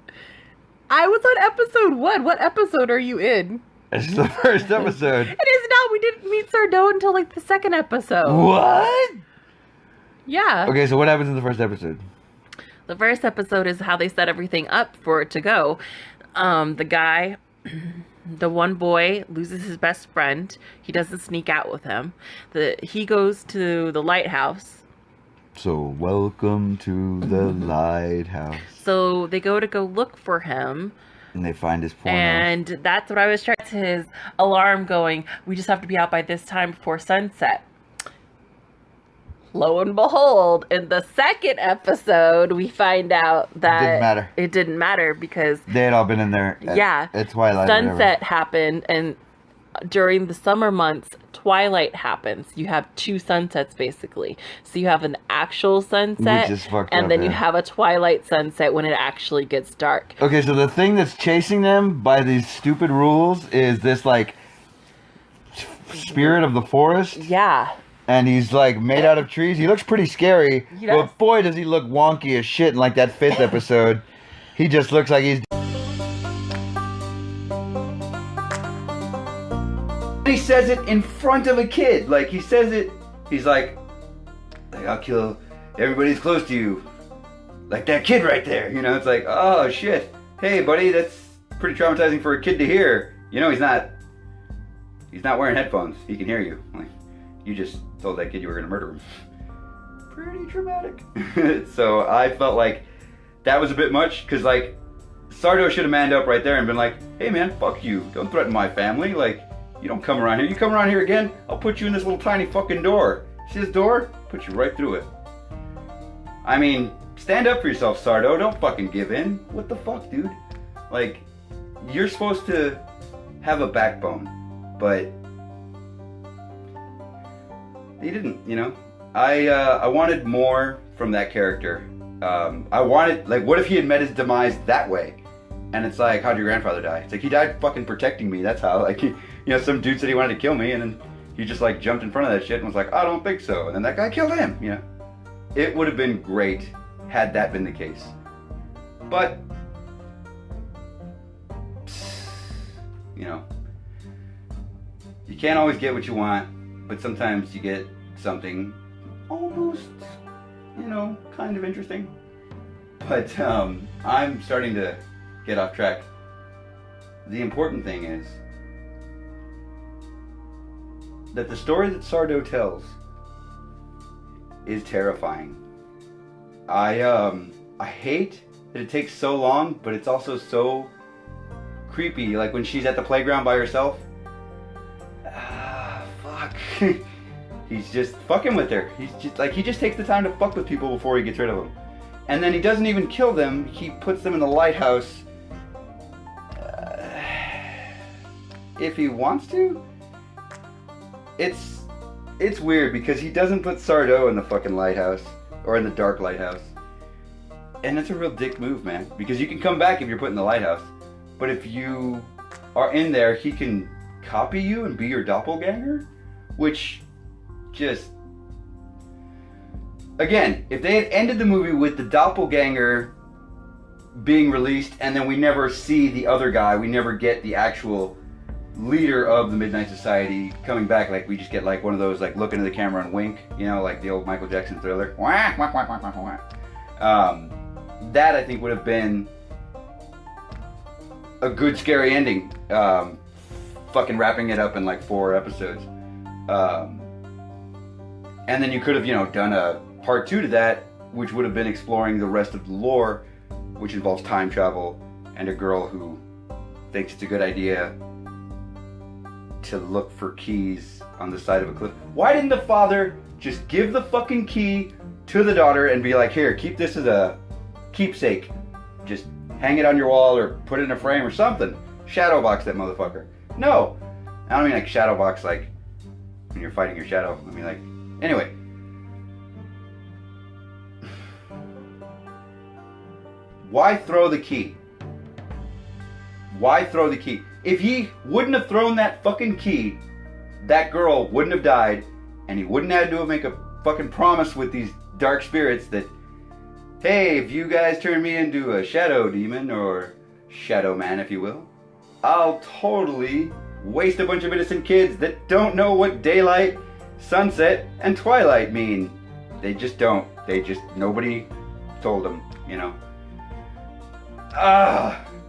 I was on episode 1. What episode are you in? It's the first episode. It is not. We didn't meet Sardo until like the second episode. What? Yeah. Okay, so what happens in the first episode? The first episode is how they set everything up for it to go. The guy, the one boy, loses his best friend. He doesn't sneak out with him. He goes to the lighthouse. So, welcome to the lighthouse. So they go look for him. And they find his porno. And that's what I was trying to his alarm going, we just have to be out by this time before sunset. Lo and behold, in the second episode, we find out that it didn't matter because they had all been in there at Twilight. Sunset happened, and during the summer months, twilight happens. You have 2 sunsets basically. So you have an actual sunset, and then you have a twilight sunset when it actually gets dark. Okay, so the thing that's chasing them by these stupid rules is this like spirit of the forest. Yeah. And he's like made out of trees. He looks pretty scary, but boy does he look wonky as shit in like that 5th episode. He just looks like he's... He says it in front of a kid. Like, he says it, he's like, I'll kill everybody who's close to you. Like that kid right there, you know? It's like, oh shit. Hey buddy, that's pretty traumatizing for a kid to hear. You know, he's not wearing headphones. He can hear you. Like, you just told that kid you were gonna murder him. Pretty traumatic. So I felt like that was a bit much, because like, Sardo should have manned up right there and been like, hey man, fuck you. Don't threaten my family. Like, you don't come around here. You come around here again, I'll put you in this little tiny fucking door. See this door? Put you right through it. I mean, stand up for yourself, Sardo. Don't fucking give in. What the fuck, dude? Like, you're supposed to have a backbone, but he didn't, you know? I wanted more from that character. I wanted, like, what if he had met his demise that way? And it's like, how'd your grandfather die? It's like, he died fucking protecting me, that's how. Like, you know, some dude said he wanted to kill me, and then he just, like, jumped in front of that shit and was like, I don't think so. And then that guy killed him, you know? It would have been great had that been the case. But, you know, you can't always get what you want, but sometimes you get something almost, you know, kind of interesting. But I'm starting to get off track. The important thing is that the story that Sardo tells is terrifying. I hate that it takes so long, but it's also so creepy. Like when she's at the playground by herself. Fuck. He's just fucking with her. He's just like, he just takes the time to fuck with people before he gets rid of them. And then he doesn't even kill them. He puts them in the lighthouse. if he wants to. It's weird because he doesn't put Sardo in the fucking lighthouse or in the dark lighthouse. And it's a real dick move, man, because you can come back if you're put in the lighthouse. But if you are in there, he can copy you and be your doppelganger, which just... Again, if they had ended the movie with the doppelganger being released and then we never see the other guy, we never get the actual leader of the Midnight Society coming back, like we just get like one of those like look into the camera and wink, you know, like the old Michael Jackson Thriller. That I think would have been a good scary ending. Fucking wrapping it up in like 4 episodes. And then you could have, you know, done a part 2 to that, which would have been exploring the rest of the lore, which involves time travel and a girl who thinks it's a good idea to look for keys on the side of a cliff. Why didn't the father just give the fucking key to the daughter and be like, here, keep this as a keepsake. Just hang it on your wall or put it in a frame or something. Shadowbox that motherfucker. No. I don't mean like shadowbox like when you're fighting your shadow. I mean like, anyway. Why throw the key? Why throw the key? If he wouldn't have thrown that fucking key, that girl wouldn't have died, and he wouldn't have to make a fucking promise with these dark spirits that, hey, if you guys turn me into a shadow demon, or shadow man, if you will, I'll totally waste a bunch of innocent kids that don't know what daylight, sunset, and twilight mean. They just don't. Nobody told them, you know.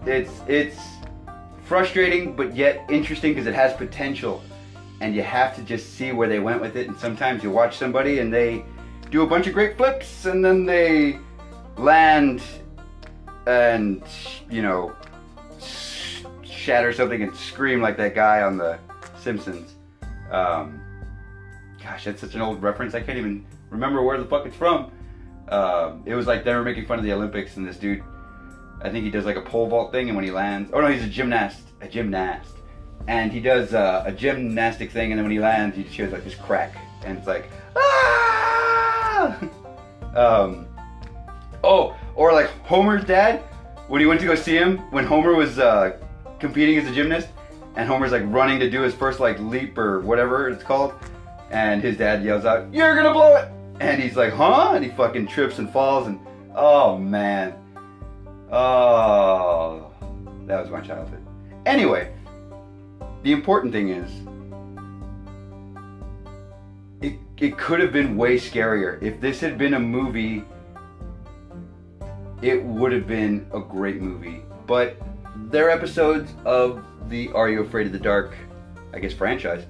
It's frustrating, but yet interesting because it has potential, and you have to just see where they went with it. And sometimes you watch somebody and they do a bunch of great flips, and then they land and, you know, shatter something and scream like that guy on The Simpsons. Gosh, that's such an old reference. I can't even remember where the fuck it's from. It was like they were making fun of the Olympics, and this dude, I think he does like a pole vault thing, and when he lands, oh no, he's a gymnast, and he does a gymnastic thing, and then when he lands, he just hears like this crack, and it's like, ah! Or like Homer's dad, when he went to go see him, when Homer was competing as a gymnast, and Homer's like running to do his first like leap or whatever it's called, and his dad yells out, "You're gonna blow it!" And he's like, "Huh?" And he fucking trips and falls, and oh man. Oh, that was my childhood. Anyway, the important thing is, it could have been way scarier. If this had been a movie, it would have been a great movie. But they're episodes of the Are You Afraid of the Dark, I guess, franchise.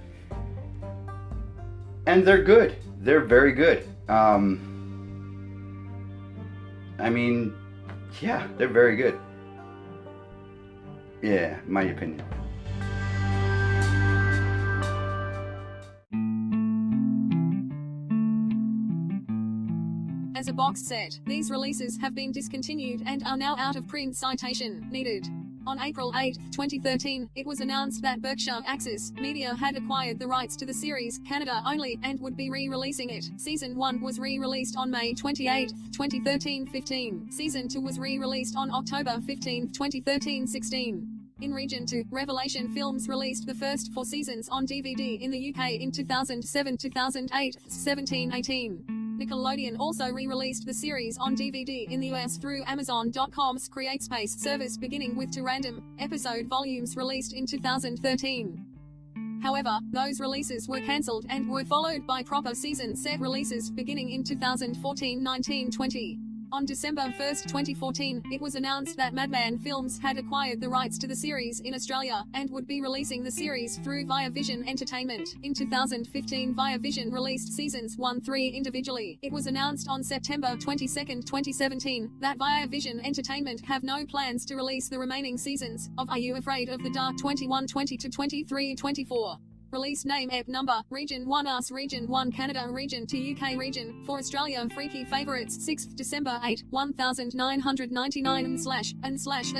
And they're good. They're very good. I mean, yeah, they're very good. Yeah, my opinion. As a box set, these releases have been discontinued and are now out of print. Citation needed. On April 8, 2013, it was announced that Berkshire Access Media had acquired the rights to the series, Canada only, and would be re-releasing it. Season 1 was re-released on May 28, 2013-15. Season 2 was re-released on October 15, 2013-16. In Region 2, Revelation Films released the first 4 seasons on DVD in the UK in 2007, 2008, 17, 18. Nickelodeon also re-released the series on DVD in the US through Amazon.com's CreateSpace service, beginning with 2 random episode volumes released in 2013. However, those releases were cancelled and were followed by proper season set releases beginning in 2014, 19, 20. On December 1, 2014, it was announced that Madman Films had acquired the rights to the series in Australia, and would be releasing the series through Via Vision Entertainment. In 2015, Via Vision released seasons 1-3 individually. It was announced on September 22, 2017, that Via Vision Entertainment have no plans to release the remaining seasons of Are You Afraid of the Dark 21-20 to 23-24. Release name, ep number, region 1 US, region 1 Canada, region 2 UK, region 4 Australia. Freaky favorites, 6th December 8, 1999 and slash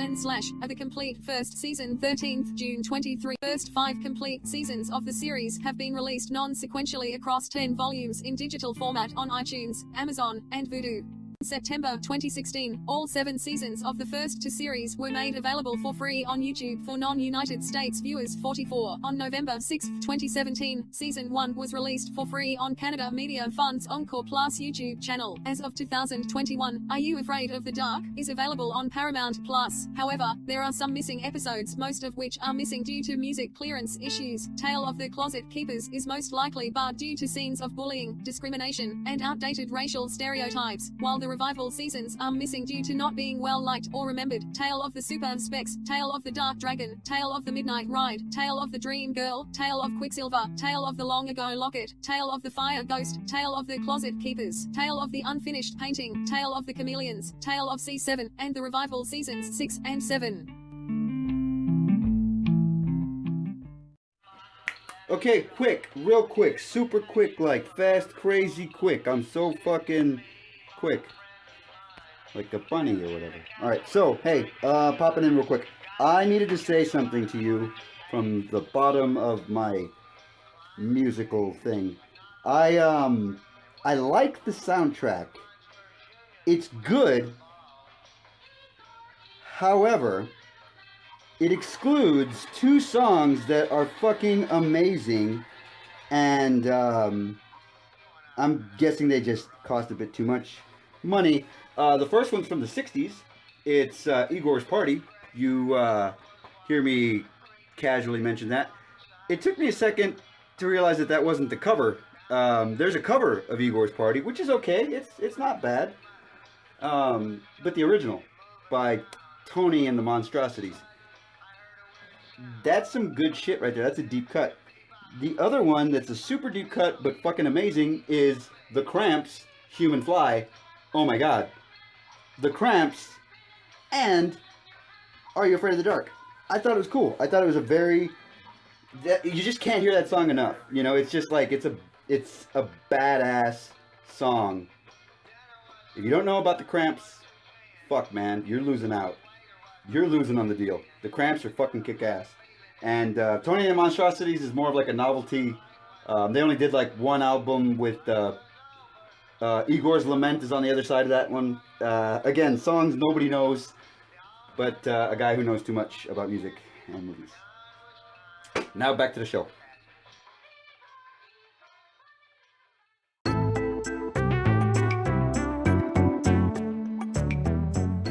of the complete first season, 13th June 23. First 5 complete seasons of the series have been released non-sequentially across 10 volumes in digital format on iTunes, Amazon, and Vudu. September 2016, all 7 seasons of the first 2 series were made available for free on YouTube for non-United States viewers. 44. On November 6, 2017, Season 1 was released for free on Canada Media Fund's Encore Plus YouTube channel. As of 2021, Are You Afraid of the Dark is available on Paramount Plus. However, there are some missing episodes, most of which are missing due to music clearance issues. Tale of the Closet Keepers is most likely barred due to scenes of bullying, discrimination, and outdated racial stereotypes, while the revival seasons are missing due to not being well liked or remembered. Tale of the Super Specs, Tale of the Dark Dragon, Tale of the Midnight Ride, Tale of the Dream Girl, Tale of Quicksilver, Tale of the Long Ago Locket, Tale of the Fire Ghost, Tale of the Closet Keepers, Tale of the Unfinished Painting, Tale of the Chameleons, Tale of C7, and the revival seasons 6 and 7. Okay, quick, real quick, super quick, like fast, crazy quick. I'm so fucking quick. Like a bunny or whatever. Alright, so, hey, popping in real quick. I needed to say something to you from the bottom of my musical thing. I like the soundtrack. It's good. However, it excludes 2 songs that are fucking amazing, and I'm guessing they just cost a bit too much money. The first one's from the 60s. It's Igor's Party. You hear me casually mention that. It took me a second to realize that that wasn't the cover. There's a cover of Igor's Party, which is okay. It's not bad. But the original by Tony and the Monstrosities. That's some good shit right there. That's a deep cut. The other one that's a super deep cut but fucking amazing is The Cramps, Human Fly. Oh my god. The Cramps and Are You Afraid of the Dark? I thought it was cool. I thought it was a very... you just can't hear that song enough. You know, it's just like, it's a badass song. If you don't know about The Cramps, fuck man, you're losing out. You're losing on the deal. The Cramps are fucking kick-ass. And Tony and the Monstrosities is more of like a novelty. They only did like 1 album with... Igor's Lament is on the other side of that one. Again, songs nobody knows, but a guy who knows too much about music and movies. Now back to the show.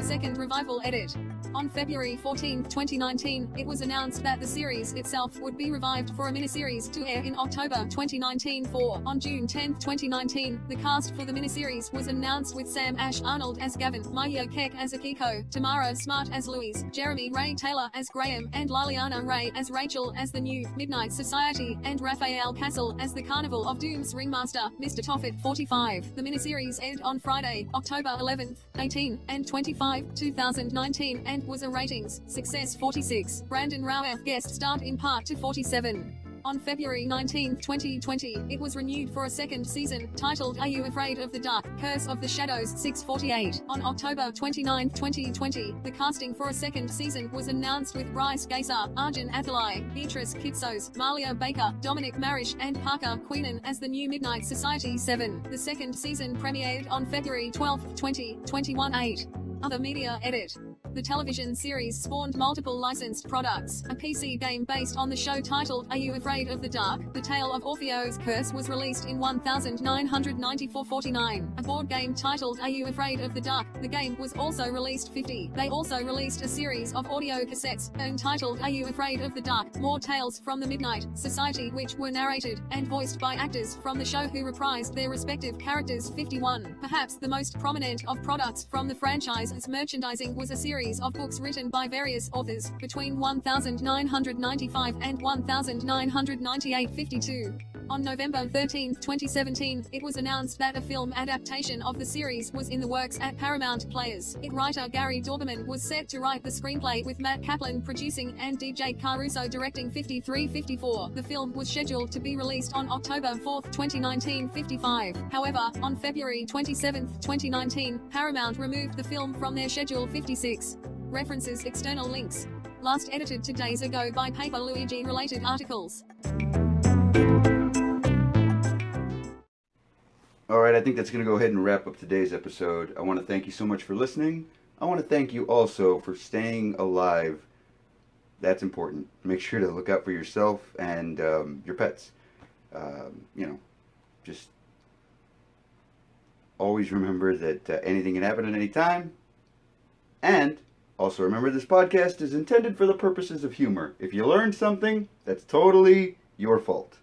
Second revival edit. On February 14, 2019, it was announced that the series itself would be revived for a miniseries to air in October 2019. On June 10, 2019, the cast for the miniseries was announced with Sam Ash Arnold as Gavin, Maya Keck as Akiko, Tamara Smart as Louise, Jeremy Ray Taylor as Graham, and Liliana Ray as Rachel as the new Midnight Society, and Raphael Castle as the Carnival of Doom's ringmaster, Mr. Toffet. 45. The miniseries aired on Friday, October 11, 18, and 25, 2019, and was a ratings success 46. Brandon Routh guest starred in part 2. 47. On February 19, 2020, it was renewed for a second season, titled Are You Afraid of the Dark? Curse of the Shadows. 6:48. On October 29, 2020, the casting for a second season was announced with Bryce Gaysar, Arjun Athalai, Beatrice Kitsos, Malia Baker, Dominic Marish, and Parker Queenan as the new Midnight Society. 7. The second season premiered on February 12, 2021. 8. Other media edit. The television series spawned multiple licensed products. A PC game based on the show titled Are You Afraid of the Dark? The Tale of Orpheo's Curse was released in 1994-49. A board game titled Are You Afraid of the Dark? The game was also released. 50. They also released a series of audio cassettes entitled Are You Afraid of the Dark? More Tales from the Midnight Society, which were narrated and voiced by actors from the show who reprised their respective characters. 51. Perhaps the most prominent of products from the franchise's merchandising was a series series of books written by various authors between 1995 and 1998-52. On November 13, 2017, it was announced that a film adaptation of the series was in the works at Paramount Players. Writer Gary Dauberman was set to write the screenplay with Matt Kaplan producing and DJ Caruso directing 53-54. The film was scheduled to be released on October 4, 2019 55. However, on February 27, 2019, Paramount removed the film from their schedule 56. References external links. Last edited 2 days ago by Paper Luigi related articles. Alright, I think that's going to go ahead and wrap up today's episode. I want to thank you so much for listening. I want to thank you also for staying alive. That's important. Make sure to look out for yourself and your pets. Just always remember that anything can happen at any time. And also remember this podcast is intended for the purposes of humor. If you learned something, that's totally your fault.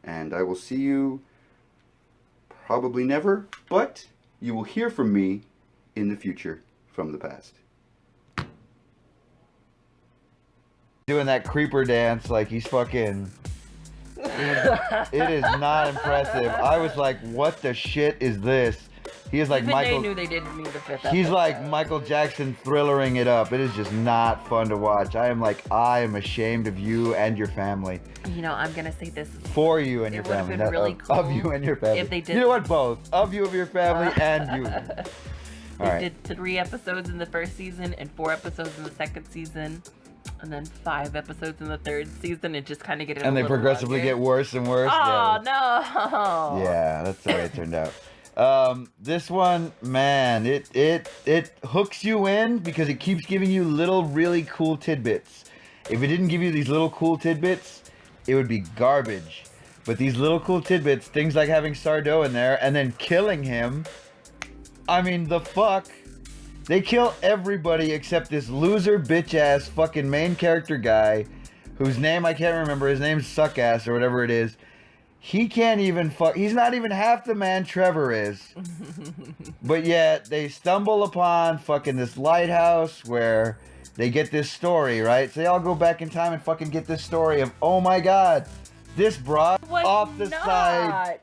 And I will see you probably never, but you will hear from me in the future from the past. Doing that creeper dance like he's fucking... It is not impressive. I was like, what the shit is this? He is like Even Michael... they knew they didn't need the fifth He's episode. like Michael Jackson thrillering it up. It is just not fun to watch. I am ashamed of you and your family. You know, I'm gonna say this. For you and your It would have family. been not really of, cool of you and your family. if they did- You know what? Both. Of you, of your family, and you. They Alright. did 3 episodes in the first season and 4 episodes in the second season, and then 5 episodes in the third season, and just kind of get it. And they progressively get worse and worse. Oh no! Yeah, that's the way it turned out. This one, man, it hooks you in because it keeps giving you little really cool tidbits. If it didn't give you these little cool tidbits, it would be garbage. But these little cool tidbits, things like having Sardo in there and then killing him, I mean, the fuck? They kill everybody except this loser bitch ass fucking main character guy whose name I can't remember. His name's Suckass or whatever it is. He can't even fuck. He's not even half the man Trevor is. But yet they stumble upon fucking this lighthouse where they get this story, right? So they all go back in time and fucking get this story of, oh my god, this broad off the side.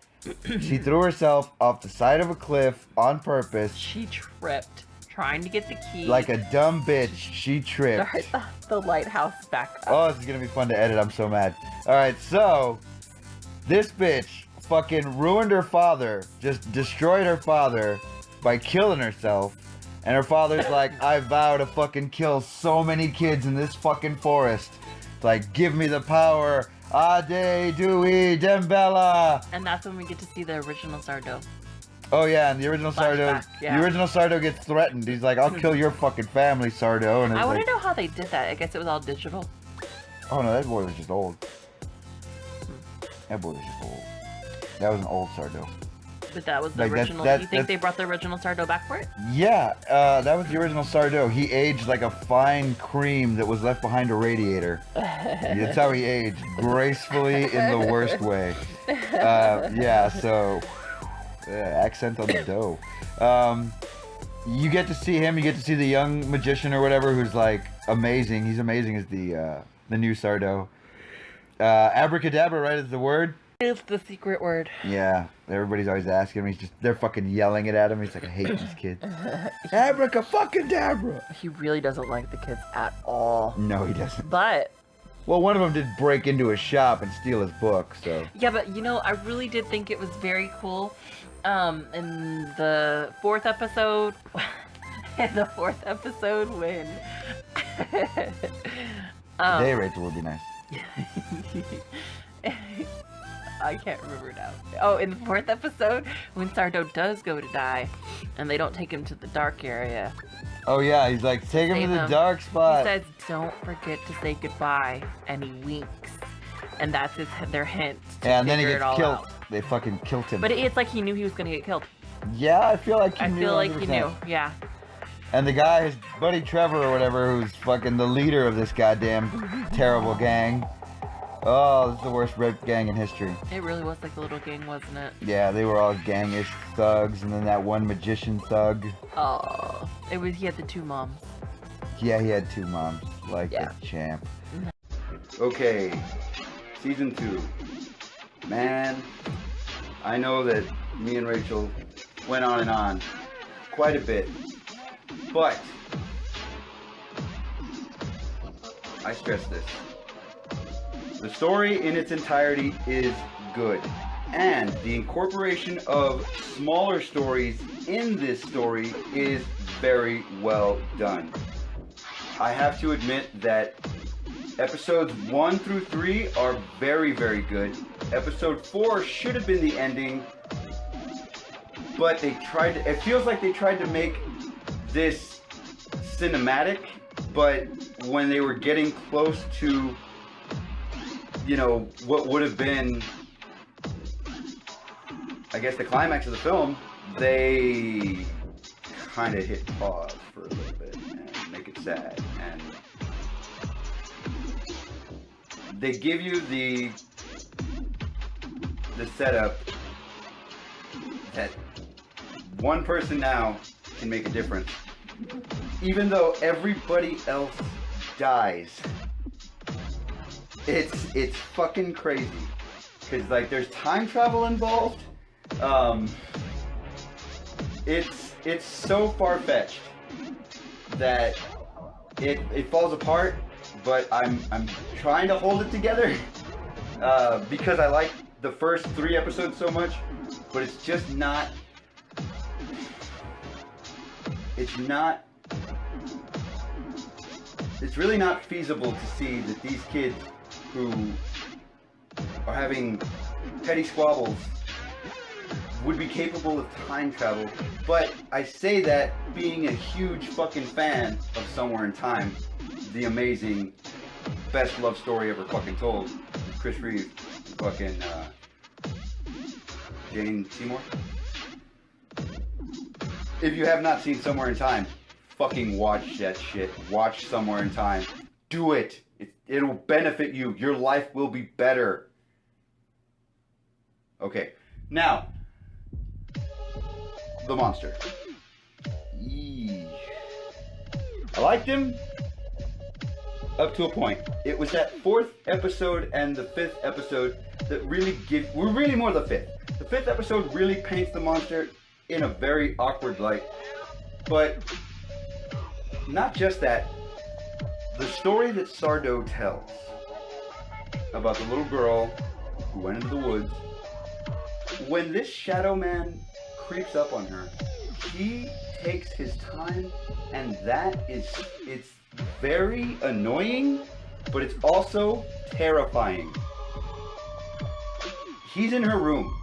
She threw herself off the side of a cliff on purpose. She tripped trying to get the key. Like a dumb bitch, she tripped. Start the lighthouse back up. Oh, this is gonna be fun to edit. I'm so mad. Alright, so this bitch fucking ruined her father, just destroyed her father by killing herself. And her father's like, I vow to fucking kill so many kids in this fucking forest. It's like, give me the power. Ade, Dewey, Dembella. And that's when we get to see the original Sardo. Oh yeah, and the original Sardo, Flashback, yeah. the original Sardo gets threatened. He's like, I'll kill your fucking family, Sardo. And it's I want like, to know how they did that. I guess it was all digital. oh no, that boy was just old. That boy was just old. That was an old Sardo. But that was the Like, original. that- Do you think that's- they brought the original Sardo back for it? Yeah, that was the original Sardo. He aged like a fine cream that was left behind a radiator. That's how he aged, gracefully in the worst way. Yeah, so accent on the dough. You get to see him. You get to see the young magician or whatever, who's like amazing. He's amazing as the new Sardo. Abracadabra, right, is the word? It's the secret word. Yeah, everybody's always asking him. They're fucking yelling it at him. He's like, I hate these kids. Abracadabra. He really doesn't like the kids at all. No, he doesn't. But Well, one of them did break into his shop and steal his book, so. yeah, but you know, I really did think it was very cool. In the 4th episode, when Day rates would be nice. I can't remember now. Oh, in the 4th episode, when Sardo does go to die, and they don't take him to the dark area. Oh yeah, he's like, take him Save to the him. dark spot. He says, "Don't forget to say goodbye," and he winks, and that's their hint. To Yeah, and then he figure gets it all killed. out. They fucking killed him. But it's like he knew he was gonna get killed. Yeah, I feel like he I knew. feel like he 100%. knew. Yeah. And the guy, his buddy Trevor or whatever, who's fucking the leader of this goddamn terrible gang. Oh, this is the worst red gang in history. It really was like a little gang, wasn't it? Yeah, they were all gangish thugs, and then that one magician thug. Oh, he had the 2 moms. Yeah, he had 2 moms, like a champ. Okay, season 2. Man, I know that me and Rachel went on and on quite a bit, but I stress this. The story in its entirety is good, and the incorporation of smaller stories in this story is very well done. I have to admit that episodes 1 through 3 are very, very good. Episode 4 should have been the ending, but it feels like they tried to make this cinematic, but when they were getting close to, what would have been, I guess, the climax of the film, they kind of hit pause for a little bit and make it sad. And they give you the setup that one person now can make a difference, even though everybody else dies. It's fucking crazy, because like there's time travel involved. It's so far-fetched that it falls apart, but I'm trying to hold it together because I like the first 3 episodes so much, but it's just not. It's really not feasible to see that these kids who are having petty squabbles would be capable of time travel. But I say that being a huge fucking fan of Somewhere in Time, the amazing best love story ever fucking told, with Chris Reeve and fucking Jane Seymour. If you have not seen Somewhere in Time, fucking watch that shit. Watch Somewhere in Time. Do it. It'll benefit you. Your life will be better. Okay, now, the monster. Yeesh. I liked him up to a point. It was that 4th episode and the 5th episode that really really more the 5th. The 5th episode really paints the monster in a very awkward light. But not just that. The story that Sardo tells about the little girl who went into the woods, when this shadow man creeps up on her, he takes his time, and it's very annoying, but it's also terrifying. He's in her room.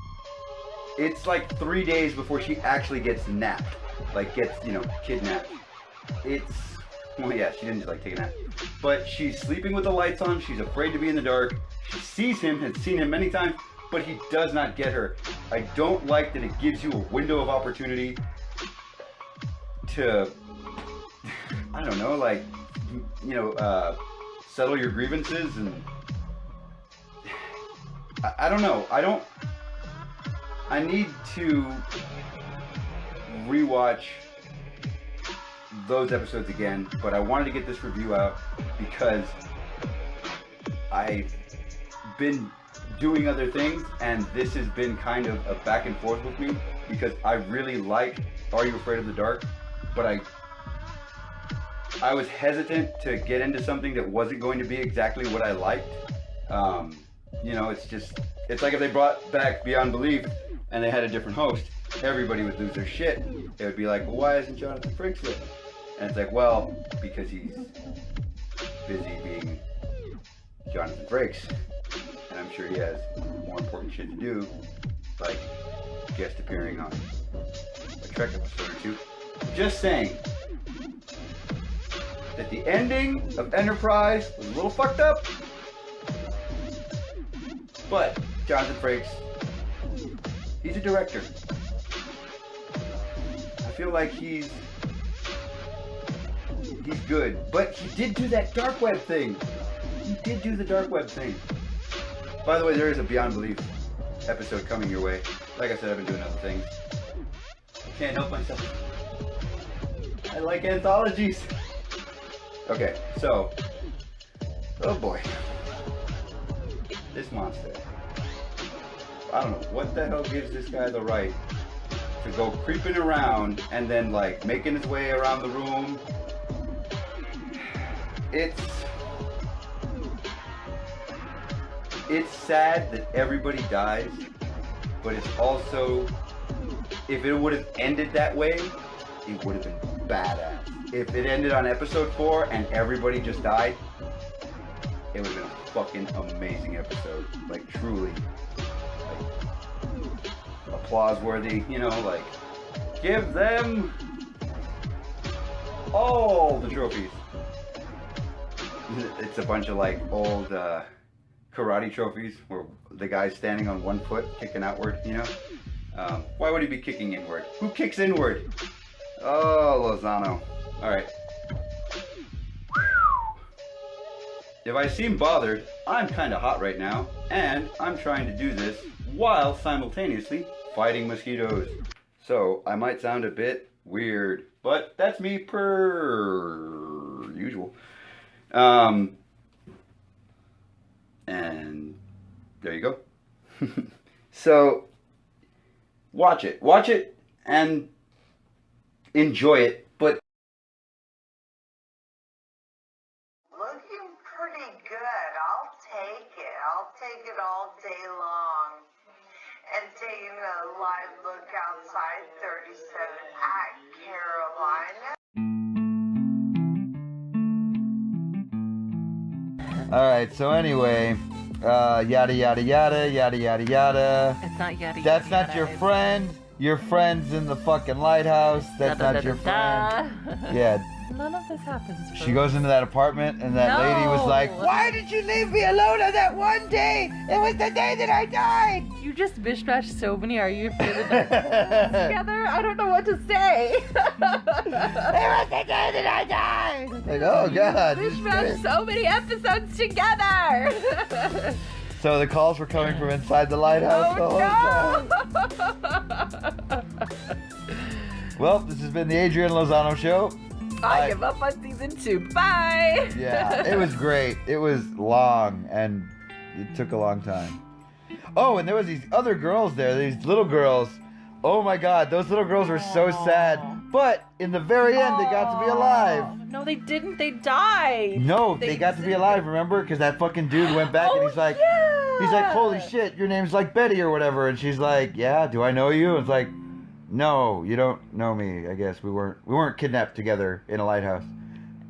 It's like 3 days before she actually gets napped, kidnapped. Well, yeah, she didn't just take a nap. But she's sleeping with the lights on. She's afraid to be in the dark. She sees him, has seen him many times, but he does not get her. I don't like that it gives you a window of opportunity to, I don't know, settle your grievances. And I don't know. I need to rewatch those episodes again, but I wanted to get this review out because I've been doing other things, and this has been kind of a back and forth with me, because I really like Are You Afraid of the Dark, but I was hesitant to get into something that wasn't going to be exactly what I liked. It's like if they brought back Beyond Belief and they had a different host, everybody would lose their shit. It would be like, well, why isn't Jonathan Frakes there? And it's like, well, because he's busy being Jonathan Frakes. And I'm sure he has more important shit to do, like guest appearing on a Trek episode or 2. Just saying that the ending of Enterprise was a little fucked up, but Jonathan Frakes, he's a director. I feel like he's good, but he did do that dark web thing. He did do the dark web thing. By the way, there is a Beyond Belief episode coming your way. Like I said, I've been doing other things. Can't help myself. I like anthologies. Okay, so, oh boy, this monster. I don't know what the hell gives this guy the right to go creeping around and then like making his way around the room. It's sad that everybody dies, but it's also, if it would have ended that way, it would have been badass. If it ended on episode 4 and everybody just died, it would have been a fucking amazing episode. Like, truly. Like, applause worthy, you know, like, give them all the trophies. It's a bunch of like old karate trophies where the guy's standing on one foot kicking outward, you know? Why would he be kicking inward? Who kicks inward? Oh, Lozano. Alright. If I seem bothered, I'm kinda hot right now, and I'm trying to do this while simultaneously fighting mosquitoes. So I might sound a bit weird, but that's me per usual. And there you go. So watch it and enjoy it, but looking pretty good. I'll take it all day long. And taking a live look outside 37 at Carolina. Alright, so anyway, yada yada yada, yada yada yada. It's not yada That's yada, not your friend. Your friend's in the fucking lighthouse. That's not your friend. Yeah. None of this happens. She goes into that apartment and that lady was like, "Why did you leave me alone on that one day? It was the day that I died." You just mishmashed so many Are You Afraid of the Dark together? I don't know what to say. It was the day that I died. Like, oh god. Mishmashed so many episodes together. So the calls were coming from inside the lighthouse the whole time. Well, this has been the Adrian Lozano Show. I give up on season 2. Bye. Yeah, it was great. It was long and it took a long time. Oh, and there was these other girls there, these little girls. Oh my god, those little girls were so sad. But in the very end, they got to be alive. No, they didn't. They died. No, they got to be alive, remember? Because that fucking dude went back and he's like, holy shit, your name's like Betty or whatever. And she's like, yeah, do I know you? And it's like, no, you don't know me. I guess we weren't kidnapped together in a lighthouse.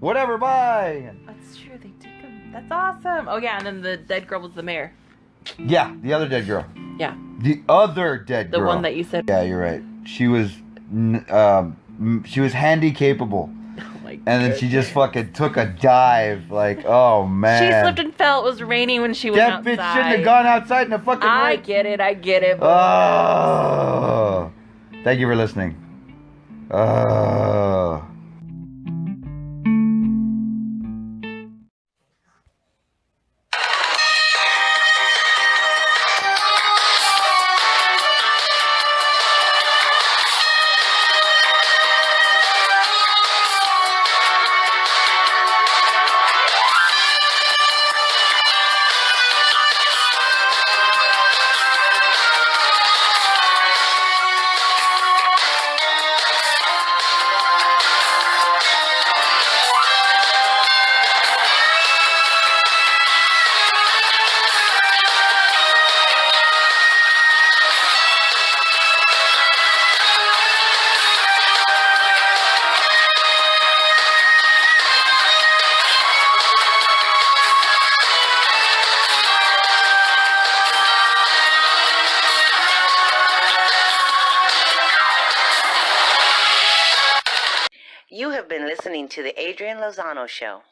Whatever, bye. That's true. They took him. That's awesome. Oh yeah, and then the dead girl was the mayor. Yeah, the other dead girl. Yeah. The other dead girl. The one that you said. Yeah, you're right. She was handy capable. Oh my god. And then she just fucking took a dive. Like, oh man. She slipped and fell. It was raining when she went outside. That bitch shouldn't have gone outside in the fucking rain. I get it. Oh. Thank you for listening. You have been listening to The Adrian Lozano Show.